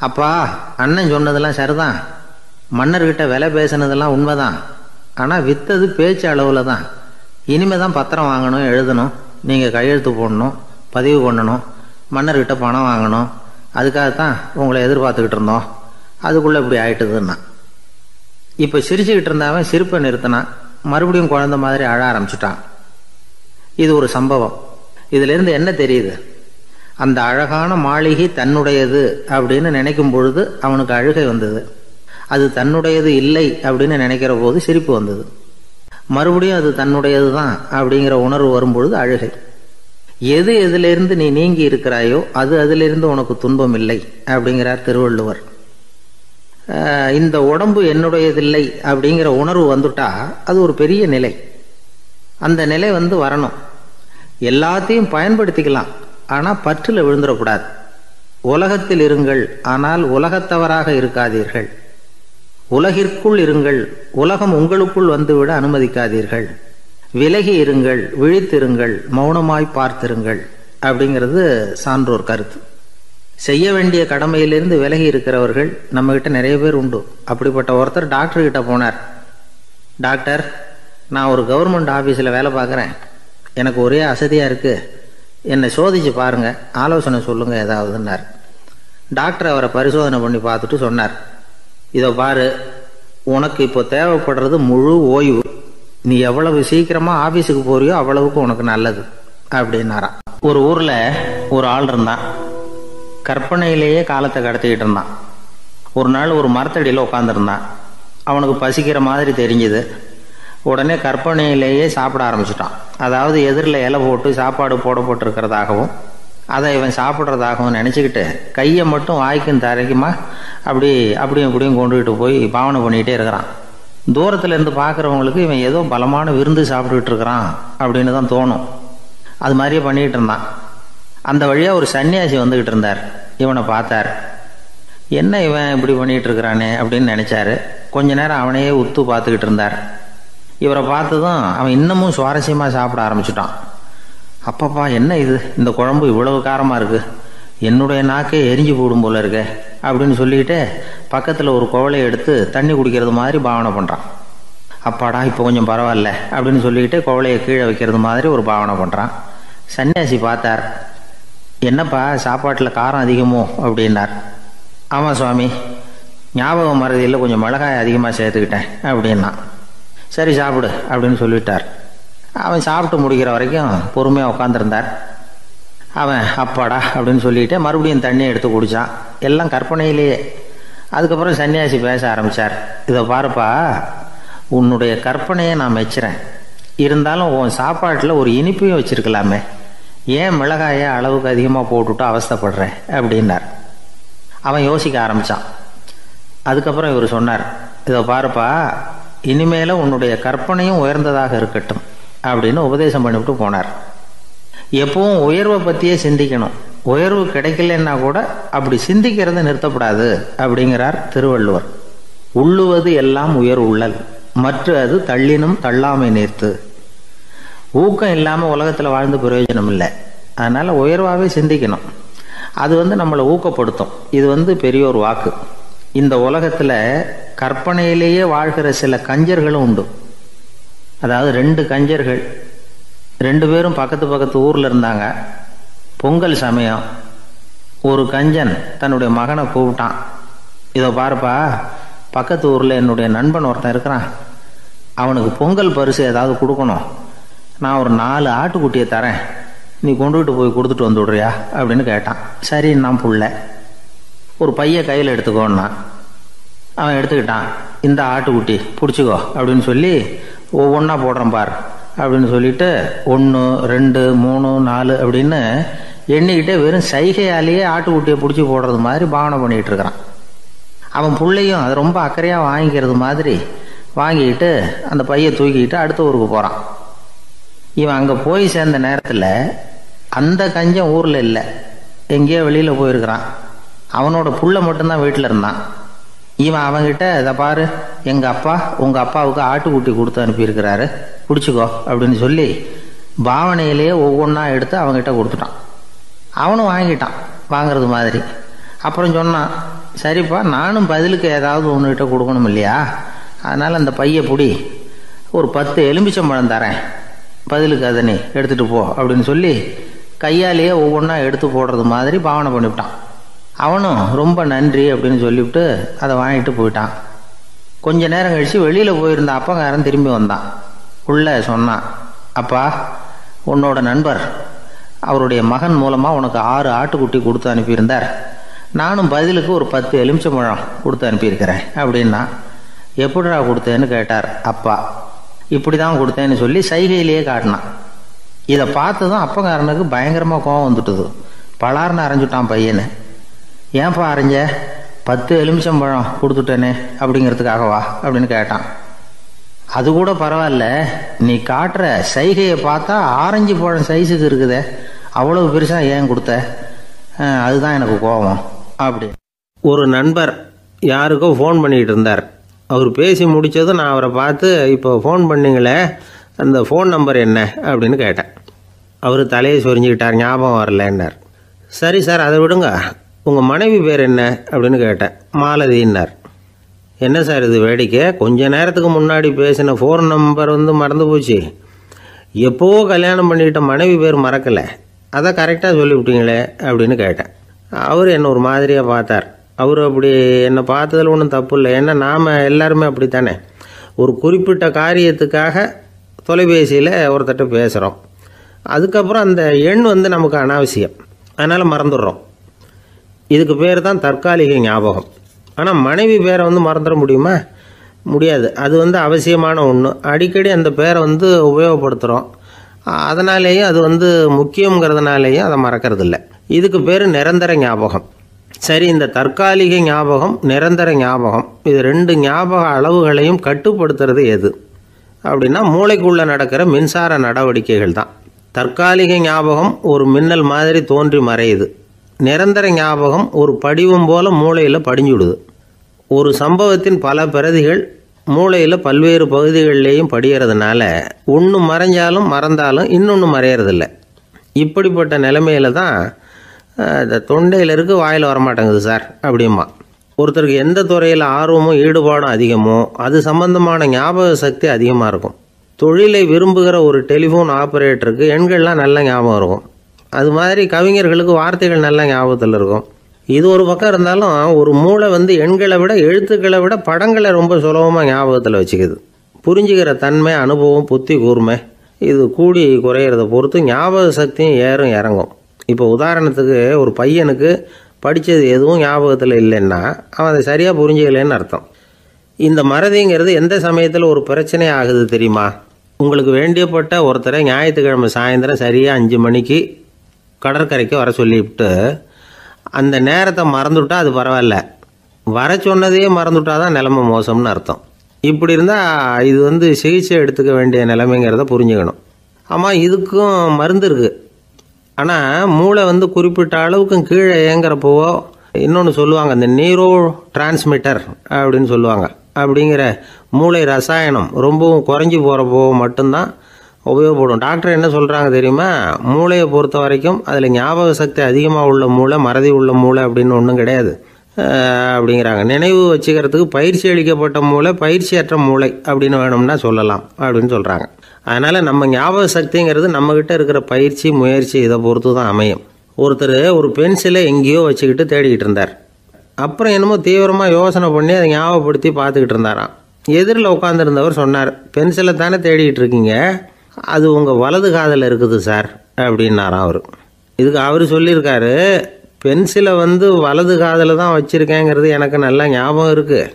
அப்பா, அண்ணன் சொன்னதெல்லாம் சரிதான், மன்னர்கிட்ட விலை பேசினதெல்லாம் உண்மைதான், ஆனால் விற்றது பேச்சு அளவில் தான். இனிமே தான் பத்திரம் வாங்கணும், எழுதணும், நீங்கள் கையெழுத்து போடணும், பதிவு பண்ணணும், மன்னர்கிட்ட பணம் வாங்கணும். அதுக்காகத்தான் உங்களை எதிர்பார்த்துக்கிட்டு இருந்தோம். அதுக்குள்ளே இப்படி ஆயிட்டுதுன்னா. இப்போ சிரிச்சுக்கிட்டு இருந்தாவன் சிரிப்பை நிறுத்தினான். மறுபடியும் குழந்தை மாதிரி அழ ஆரம்பிச்சுட்டான். இது ஒரு சம்பவம். இதிலிருந்து என்ன தெரியுது? அந்த அழகான மாளிகை தன்னுடையது அப்படின்னு நினைக்கும் பொழுது அவனுக்கு அழுகை வந்தது. அது தன்னுடையது இல்லை அப்படின்னு நினைக்கிற போது சிரிப்பு வந்தது. மறுபடியும் அது தன்னுடையது தான் அப்படிங்கிற உணர்வு வரும்பொழுது அழுகை. எது எதிலிருந்து நீ நீங்கி இருக்கிறாயோ அது அதிலிருந்து உனக்கு துன்பம் இல்லை அப்படிங்கிறார் திருவள்ளுவர். இந்த உடம்பு என்னுடையதில்லை அப்படிங்கிற உணர்வு வந்துட்டா அது ஒரு பெரிய நிலை. அந்த நிலை வரணும். எல்லாத்தையும் பயன்படுத்திக்கலாம், ஆனால் பற்றில் விழுந்துடக்கூடாது. உலகத்தில் இருங்கள், ஆனால் உலகத்தவராக இருக்காதீர்கள். உலகிற்குள் இருங்கள், உலகம் உங்களுக்குள் வந்துவிட அனுமதிக்காதீர்கள். விலகி இருங்கள், விழித்திருங்கள், மௌனமாய் பார்த்திருங்கள் அப்படிங்கிறது சான்றோர் கருத்து. செய்ய வேண்டிய கடமையிலிருந்து விலகி இருக்கிறவர்கள் நம்மகிட்ட நிறைய பேர் உண்டு. அப்படிப்பட்ட ஒருத்தர் டாக்டர்கிட்ட போனார். டாக்டர், நான் ஒரு கவர்மெண்ட் ஆஃபீஸில் வேலை பார்க்குறேன், எனக்கு ஒரே அசதியாக இருக்குது, என்னை சோதிச்சு பாருங்கள், ஆலோசனை சொல்லுங்கள் ஏதாவதுன்னார். டாக்டர் அவரை பரிசோதனை பண்ணி பார்த்துட்டு சொன்னார், இதோ பாரு, உனக்கு இப்போ தேவைப்படுறது முழு ஓய்வு. நீ எவ்வளவு சீக்கிரமாக ஆஃபீஸுக்கு போறியோ அவ்வளவுக்கு உனக்கு நல்லது அப்படின்னாராம். ஒரு ஊரில் ஒரு ஆள் இருந்தான். கற்பனையிலேயே காலத்தை கடத்திக்கிட்டு இருந்தான். ஒரு நாள் ஒரு மரத்தடியில் உட்காந்துருந்தான். அவனுக்கு பசிக்கிற மாதிரி தெரிஞ்சுது. உடனே கற்பனையிலேயே சாப்பிட ஆரம்பிச்சிட்டான். அதாவது எதிரில் இலை போட்டு சாப்பாடு போடப்பட்டிருக்கிறதாகவும் அதை இவன் சாப்பிட்றதாகவும் நினச்சிக்கிட்டு கையை மட்டும் வாய்க்கும் தரைக்குமா அப்படியும் இப்படியும் கொண்டுகிட்டு போய் பாவனை பண்ணிக்கிட்டே இருக்கிறான். தூரத்தில் இருந்து பார்க்குறவங்களுக்கு இவன் ஏதோ பலமான விருந்து சாப்பிட்டுக்கிட்டு இருக்கிறான் அப்படின்னு தான் தோணும். அது மாதிரியே பண்ணிக்கிட்டு இருந்தான். அந்த வழியாக ஒரு சன்னியாசி வந்துக்கிட்டு இருந்தார். இவனை பார்த்தார். என்ன இவன் இப்படி பண்ணிகிட்டு இருக்கிறானே அப்படின்னு நினச்சாரு. கொஞ்ச நேரம் அவனையே உத்து பார்த்துக்கிட்டு இருந்தார். இவரை பார்த்ததும் அவன் இன்னமும் சுவாரஸ்யமாக சாப்பிட ஆரம்பிச்சுட்டான். அப்பப்பா, என்ன இது, இந்த குழம்பு இவ்வளவு காரமாக இருக்குது, என்னுடைய நாக்கே எரிஞ்சு போடும் போல இருக்க அப்படின்னு சொல்லிக்கிட்டு பக்கத்தில் ஒரு குவளையை எடுத்து தண்ணி குடிக்கிறது மாதிரி பாவனை பண்ணுறான். அப்பாடா, இப்போ கொஞ்சம் பரவாயில்ல அப்படின்னு சொல்லிக்கிட்டு குவளையை கீழே வைக்கிறது மாதிரி ஒரு பாவனை பண்ணுறான். சன்னியாசி பார்த்தார். என்னப்பா, சாப்பாட்டில் காரம் அதிகமோ அப்படின்னார். ஆமாம் சுவாமி, ஞாபகம் மறதியில் கொஞ்சம் மிளகாய் அதிகமாக சேர்த்துக்கிட்டேன் அப்படின்னா. சரி சாப்பிடு அப்படின்னு சொல்லிட்டார். அவன் சாப்பிட்டு முடிக்கிற வரைக்கும் பொறுமையாக உட்காந்துருந்தார். அவன் அப்பாடா அப்படின்னு சொல்லிட்டு மறுபடியும் தண்ணியை எடுத்து குடித்தான். எல்லாம் கற்பனையிலேயே. அதுக்கப்புறம் சன்னியாசி பேச ஆரம்பித்தார். இதை பாருப்பா, உன்னுடைய கற்பனையை நான் மெச்சுறேன், இருந்தாலும் உன் சாப்பாட்டில் ஒரு இனிப்பையும் வச்சிருக்கலாமே, ஏன் மிளகாயை அளவுக்கு அதிகமாக போட்டுவிட்டு அவஸ்தைப்படுறேன் அப்படின்னார். அவன் யோசிக்க ஆரம்பித்தான். அதுக்கப்புறம் இவர் சொன்னார், இதை பாருப்பா, இனிமேல உன்னுடைய கற்பனையும் உயர்ந்ததாக இருக்கட்டும் அப்படின்னு உபதேசம் பண்ணிவிட்டு போனார். எப்பவும் உயர்வை பற்றியே சிந்திக்கணும். உயர்வு கிடைக்கலன்னா கூட அப்படி சிந்திக்கிறத நிறுத்தப்படாது அப்படிங்கிறார் திருவள்ளுவர். உள்ளுவது எல்லாம் உயர் உள்ளல், மற்ற அது தள்ளினும் தள்ளாமை நேர்த்து. ஊக்கம் இல்லாமல் உலகத்தில் வாழ்ந்து பிரயோஜனம் இல்லை. அதனால் உயர்வாகவே சிந்திக்கணும். அது நம்மளை ஊக்கப்படுத்தும். இது பெரியோர் வாக்கு. இந்த உலகத்தில் கற்பனையிலேயே வாழ்கிற சில கஞ்சர்களும் உண்டு. அதாவது 2 கஞ்சர்கள், 2 பேரும் பக்கத்து ஊரில் இருந்தாங்க. பொங்கல் சமயம் ஒரு கஞ்சன் தன்னுடைய மகனை கூப்பிட்டான். இதை பாருப்பா, பக்கத்து ஊரில் என்னுடைய நண்பன் ஒருத்தன் இருக்கிறான், அவனுக்கு பொங்கல் பரிசு ஏதாவது கொடுக்கணும், நான் ஒரு 4 ஆட்டுக்குட்டியை தரேன், நீ கொண்டுகிட்டு போய் கொடுத்துட்டு வந்து விடுறியா அப்படின்னு கேட்டான். சரி, நான் புள்ள ஒரு பைய கையில் எடுத்துக்கோன்னா. அவன் எடுத்துக்கிட்டான். இந்த ஆட்டுக்குட்டி பிடிச்சிக்கோ அப்படின்னு சொல்லி ஒவ்வொன்றா போடுறேன் பார் அப்படின்னு சொல்லிட்டு 1 2 3 4 அப்படின்னு எண்ணிக்கிட்டே வெறும் சைகையாலேயே ஆட்டுக்குட்டியை பிடிச்சி போடுறது மாதிரி பாவனை பண்ணிகிட்டு இருக்கிறான். அவன் பிள்ளையும் அதை ரொம்ப அக்கறையாக வாங்கிக்கிறது மாதிரி வாங்கிக்கிட்டு அந்த பையை தூக்கிக்கிட்டு அடுத்த ஊருக்கு போகிறான். இவன் அங்கே போய் சேர்ந்த நேரத்தில் அந்த கஞ்சன் ஊரில் இல்லை, எங்கேயோ வெளியில் போயிருக்கிறான். அவனோட புள்ள மட்டும்தான் வீட்டில் இருந்தான். இவன் அவன்கிட்ட, இதை பாரு, எங்கள் அப்பா உங்கள் அப்பாவுக்கு ஆட்டுக்குட்டி கொடுத்து அனுப்பியிருக்கிறாரு, பிடிச்சிக்கோ அப்படின்னு சொல்லி பாவனையிலேயே ஒவ்வொன்றா எடுத்து அவங்ககிட்ட கொடுத்துட்டான். அவனும் வாங்கிட்டான் வாங்கிறது மாதிரி. அப்புறம் சொன்னான், சரிப்பா, நானும் பதிலுக்கு ஏதாவது ஒன்றுகிட்ட கொடுக்கணும் இல்லையா, அதனால் அந்த பைய புடி, ஒரு 10 எலுமிச்சம்பழம் தரேன், பதிலுக்கு அதை நீ எடுத்துகிட்டு போ அப்படின்னு சொல்லி கையாலேயே ஒவ்வொன்றா எடுத்து போடுறது மாதிரி பாவனை பண்ணிவிட்டான். அவனும் ரொம்ப நன்றி அப்படின்னு சொல்லிவிட்டு அதை வாங்கிட்டு போயிட்டான். கொஞ்ச நேரம் கழித்து வெளியில் போயிருந்த அப்பங்காரன் திரும்பி வந்தான். உள்ளே சொன்னான், அப்பா, உன்னோட நண்பர் அவருடைய மகன் மூலமாக உனக்கு 6 ஆட்டுக்குட்டி கொடுத்து அனுப்பியிருந்தார், நானும் பதிலுக்கு ஒரு 10 எலுமிச்சம்பழம் கொடுத்து அனுப்பியிருக்கிறேன் அப்படின்னா. எப்படிடா கொடுத்தேன்னு கேட்டார் அப்பா. இப்படி தான் கொடுத்தேன்னு சொல்லி சைகையிலேயே காட்டினான். இதை பார்த்ததும் அப்பங்காரனுக்கு பயங்கரமாக கோவம் வந்துட்டுது. பலார்னு அரைஞ்சுட்டான் பையனை. ஏன்பா அரைஞ்ச? 10 எலுமிச்சம்பழம் கொடுத்துட்டேனே அப்படிங்கிறதுக்காகவா அப்படின்னு கேட்டான். அது கூட பரவாயில்ல, நீ காட்டுற சைகையை பார்த்தா ஆரஞ்சு பழம் சைஸுக்கு இருக்குதே, அவ்வளவு பெருசாக ஏன் கொடுத்த? அதுதான் எனக்கு கோபம் அப்படி. ஒரு நண்பர் யாருக்கோ ஃபோன் பண்ணிகிட்டு இருந்தார். அவர் பேசி முடித்ததும் நான் அவரை பார்த்து, இப்போ ஃபோன் பண்ணிங்களே, அந்த ஃபோன் நம்பர் என்ன அப்படின்னு கேட்டேன். அவர் தலையை சொரிஞ்சுக்கிட்டார், ஞாபகம் வரலன்னார். சரி சார், அதை விடுங்க, உங்கள் மனைவி பேர் என்ன அப்படின்னு கேட்டேன். மாலதின்னார். என்ன சார் இது வேடிக்கை, கொஞ்ச நேரத்துக்கு முன்னாடி பேசின ஃபோன் நம்பர் மறந்து போச்சு, எப்போவோ கல்யாணம் பண்ணிக்கிட்ட மனைவி பேர் மறக்கலை, அதை கரெக்டாக சொல்லிவிட்டீங்களே அப்படின்னு கேட்டேன். அவர் என்னை ஒரு மாதிரியாக பார்த்தார். அவர் அப்படி என்னை பார்த்ததில் ஒன்றும் தப்பு இல்லை, ஏன்னா நாம் எல்லாருமே அப்படித்தானே, ஒரு குறிப்பிட்ட காரியத்துக்காக தொலைபேசியில் ஒருத்தட்ட பேசுகிறோம், அதுக்கப்புறம் அந்த எண் நமக்கு அனாவசியம், அதனால் மறந்துடுறோம். இதுக்கு பேர் தான் தற்காலிக ஞாபகம். ஆனால் மனைவி பேரை மறந்துட முடியுமா? முடியாது. அது அவசியமான ஒன்று. அடிக்கடி அந்த பேரை உபயோகப்படுத்துகிறோம், அதனாலேயும் அது முக்கியங்கிறதுனாலேயும் அதை மறக்கறதில்ல. இதுக்கு பேர் நிரந்தர ஞாபகம். சரி, இந்த தற்காலிக ஞாபகம், நிரந்தர ஞாபகம், இது 2 ஞாபக அளவுகளையும் கட்டுப்படுத்துறது எது அப்படின்னா மூளைக்குள்ளே நடக்கிற மின்சார நடவடிக்கைகள் தான். தற்காலிக ஞாபகம் ஒரு மின்னல் மாதிரி தோன்றி மறையுது. நிரந்தர ஞாபகம் ஒரு படிவம் போல மூளையில் படிஞ்சுடுது. ஒரு சம்பவத்தின் பல பிரதிகள் மூளையில் பல்வேறு பகுதிகளிலேயும் படிகிறதுனால ஒன்று மறைஞ்சாலும் மறந்தாலும் இன்னொன்று மறையறதில்லை. இப்படிப்பட்ட நிலைமையில தான் இந்த தொண்டையில் இருக்கு, வாயில் வரமாட்டேங்குது சார் அப்படிமா. ஒருத்தருக்கு எந்த துறையில் ஆர்வமும் ஈடுபாடும் அதிகமோ அது சம்பந்தமான ஞாபக சக்தி அதிகமாக இருக்கும். தொழிலை விரும்புகிற ஒரு டெலிஃபோன் ஆப்ரேட்டருக்கு எண்கள்லாம் நல்ல ஞாபகம் இருக்கும். அது மாதிரி கவிஞர்களுக்கு வார்த்தைகள் நல்ல ஞாபகத்தில் இருக்கும். இது ஒரு பக்கம் இருந்தாலும் ஒரு மூளை எண்களை விட எழுத்துக்களை விட படங்களை ரொம்ப சுலபமாக ஞாபகத்தில் வச்சுக்குது. புரிஞ்சுக்கிற தன்மை, அனுபவம், புத்தி கூர்மை இது கூடி குறையிறத பொறுத்து ஞாபக சக்தியும் ஏறும் இறங்கும். இப்போ உதாரணத்துக்கு ஒரு பையனுக்கு படித்தது எதுவும் ஞாபகத்தில் இல்லைன்னா அவன் அதை சரியாக புரிஞ்சுக்கலைன்னு அர்த்தம். இந்த மறதிங்கிறது எந்த சமயத்தில் ஒரு பிரச்சனை ஆகுது தெரியுமா? உங்களுக்கு வேண்டியப்பட்ட ஒருத்தரை ஞாயிற்றுக்கிழமை சாயந்தரம் சரியாக 5 மணிக்கு கடற்கரைக்கு வர சொல்லிவிட்டு அந்த நேரத்தை மறந்துவிட்டா அது பரவாயில்ல, வர சொன்னதையே மறந்துவிட்டா தான் நிலைமை மோசம்னு அர்த்தம். இப்படி இருந்தால் இது சிகிச்சை எடுத்துக்க வேண்டிய நிலைமைங்கிறத புரிஞ்சுக்கணும். ஆமாம், இதுக்கும் மருந்து இருக்குது. ஆனால் மூளை குறிப்பிட்ட அளவுக்கும் கீழே இயங்குறப்போவோ இன்னொன்று சொல்லுவாங்க, இந்த நியூரோ டிரான்ஸ்மிட்டர் அப்படின்னு சொல்லுவாங்க. அப்படிங்கிற மூளை ரசாயனம் ரொம்பவும் குறைஞ்சி போகிறப்போ மட்டும்தான் உபயோகப்படும். டாக்டர் என்ன சொல்கிறாங்க தெரியுமா? மூளையை பொறுத்த வரைக்கும் அதில் ஞாபக சக்தி அதிகமாக உள்ள மூளை, மறதி உள்ள மூளை அப்படின்னு ஒன்றும் கிடையாது அப்படிங்கிறாங்க. நினைவு வச்சுக்கிறதுக்கு பயிற்சி அளிக்கப்பட்ட மூளை, பயிற்சியற்ற மூளை அப்படின்னு வேணும்னா சொல்லலாம் அப்படின்னு சொல்கிறாங்க. அதனால் நம்ம ஞாபக சக்திங்கிறது நம்மக்கிட்ட இருக்கிற பயிற்சி, முயற்சி இதை பொறுத்து தான் அமையும். ஒருத்தர் ஒரு பென்சிலை எங்கேயோ வச்சுக்கிட்டு தேடிக்கிட்டு இருந்தார். அப்புறம் என்னமோ தீவிரமாக யோசனை பண்ணி அதை ஞாபகப்படுத்தி பார்த்துக்கிட்டு இருந்தாராம். எதிரில் உட்காந்துருந்தவர் சொன்னார், பென்சிலை தானே தேடிக்கிட்டு இருக்கீங்க, அது உங்கள் வலது காதில் இருக்குது சார் அப்படின்னாராம் அவர். இதுக்கு அவர் சொல்லியிருக்காரு, பென்சிலை வலது காதில் தான் வச்சுருக்கேங்கிறது எனக்கு நல்லா ஞாபகம் இருக்குது,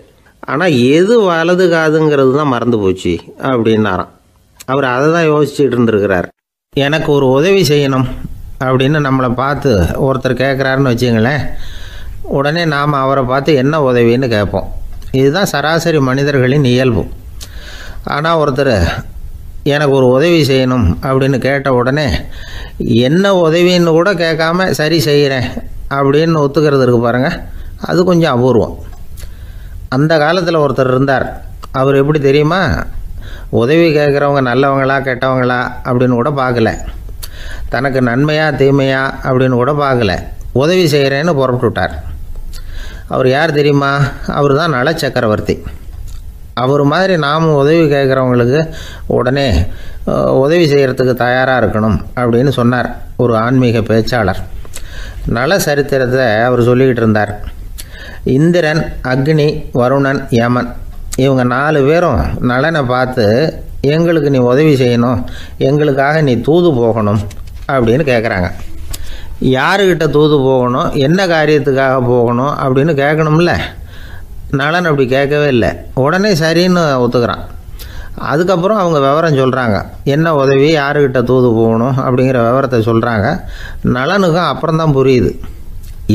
ஆனால் எது வலது காதுங்கிறது தான் மறந்து போச்சு அப்படின்னாராம். அவர் அதை தான் யோசிச்சுட்டு இருந்திருக்கிறார். எனக்கு ஒரு உதவி செய்யணும் அப்படின்னு நம்மளை பார்த்து ஒருத்தர் கேட்குறாருன்னு வச்சுங்களேன், உடனே நாம் அவரை பார்த்து என்ன உதவின்னு கேட்போம். இதுதான் சராசரி மனிதர்களின் இயல்பு. ஆனால் ஒருத்தர் எனக்கு ஒரு உதவி செய்யணும் அப்படின்னு கேட்ட உடனே என்ன உதவின்னு கூட கேட்காம சரி செய்கிறேன் அப்படின்னு ஒத்துக்கிறது இருக்கு பாருங்கள், அது கொஞ்சம் அபூர்வம். அந்த காலத்தில் ஒருத்தர் இருந்தார். அவர் எப்படி தெரியுமா? உதவி கேட்குறவங்க நல்லவங்களா கெட்டவங்களா அப்படின்னு கூட பார்க்கல, தனக்கு நன்மையா தீமையா அப்படின்னு கூட பார்க்கல, உதவி செய்கிறேன்னு புறப்பட்டு விட்டார். அவர் யார் தெரியுமா? அவர் தான் நல சக்கரவர்த்தி. அவர் மாதிரி நாமும் உதவி கேட்குறவங்களுக்கு உடனே உதவி செய்கிறதுக்கு தயாராக இருக்கணும் அப்படின்னு சொன்னார் ஒரு ஆன்மீக பேச்சாளர். நல சரித்திரத்தை அவர் சொல்லிக்கிட்டு இருந்தார். இந்திரன், அக்னி, வருணன், யமன் இவங்க 4 பேரும் நலனை பார்த்து எங்களுக்கு நீ உதவி செய்யணும், எங்களுக்காக நீ தூது போகணும் அப்படின்னு கேட்குறாங்க. யாருக்கிட்ட தூது போகணும், என்ன காரியத்துக்காக போகணும் அப்படின்னு கேட்கணும்ல. நலன் அப்படி கேட்கவே இல்லை. உடனே சரின்னு ஒத்துக்கிறான். அதுக்கப்புறம் அவங்க விவரம் சொல்கிறாங்க, என்ன உதவி, யாருக்கிட்ட தூது போகணும் அப்படிங்கிற விவரத்தை சொல்கிறாங்க. நலனுக்கும் அப்புறம்தான் புரியுது,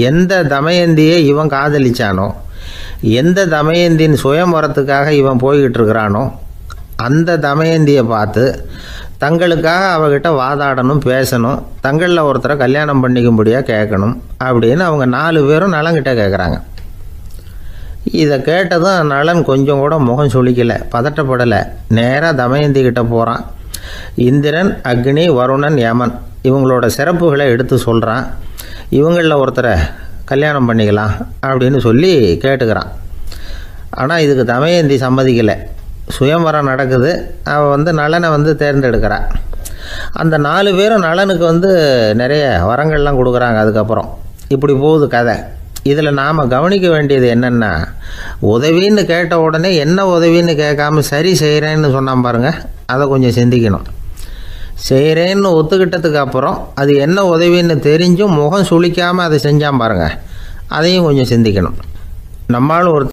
எந்த தமயந்தியை இவன் காதலிச்சானோ, எந்த தமயந்தின் சுயம்பரத்துக்காக இவன் போய்கிட்டு இருக்கிறானோ அந்த தமயந்தியை பார்த்து தங்களுக்காக அவகிட்ட வாதாடணும், பேசணும், தங்களில் ஒருத்தரை கல்யாணம் பண்ணிக்கும்படியாக கேட்கணும் அப்படின்னு அவங்க 4 பேரும் நலன்கிட்ட கேட்குறாங்க. இதை கேட்டதும் நலன் கொஞ்சம் கூட முகம் சுளிக்கலை, பதட்டப்படலை. நேராக தமயந்தி கிட்ட போகிறான். இந்திரன், அக்னி, வருணன், யமன் இவங்களோட சிறப்புகளை எடுத்து சொல்கிறான். இவங்களில் ஒருத்தரை கல்யாணம் பண்ணிக்கலாம் அப்படின்னு சொல்லி கேட்டுக்கிறான். ஆனால் இதுக்கு தமயந்தி சம்மதிக்கலை. சுயம்வரம் நடக்குது, அவள் நலனை தேர்ந்தெடுக்கிறாள். அந்த 4 பேரும் நலனுக்கு நிறைய வரங்கள்லாம் கொடுக்குறாங்க. அதுக்கப்புறம் இப்படி போகுது கதை. இதில் நாம் கவனிக்க வேண்டியது என்னென்னா, உதவின்னு கேட்ட உடனே என்ன உதவின்னு கேட்காம சரி செய்கிறேன்னு சொன்னான் பாருங்கள், அதை கொஞ்சம் சிந்திக்கணும். செய்கிறேன்னு ஒத்துக்கிட்டதுக்கு அப்புறம் அது என்ன உதவின்னு தெரிஞ்சும் முகம் சுளிக்காமல் அதை செஞ்சான் பாருங்கள், அதையும் கொஞ்சம் சிந்திக்கணும். நம்மால் ஒரு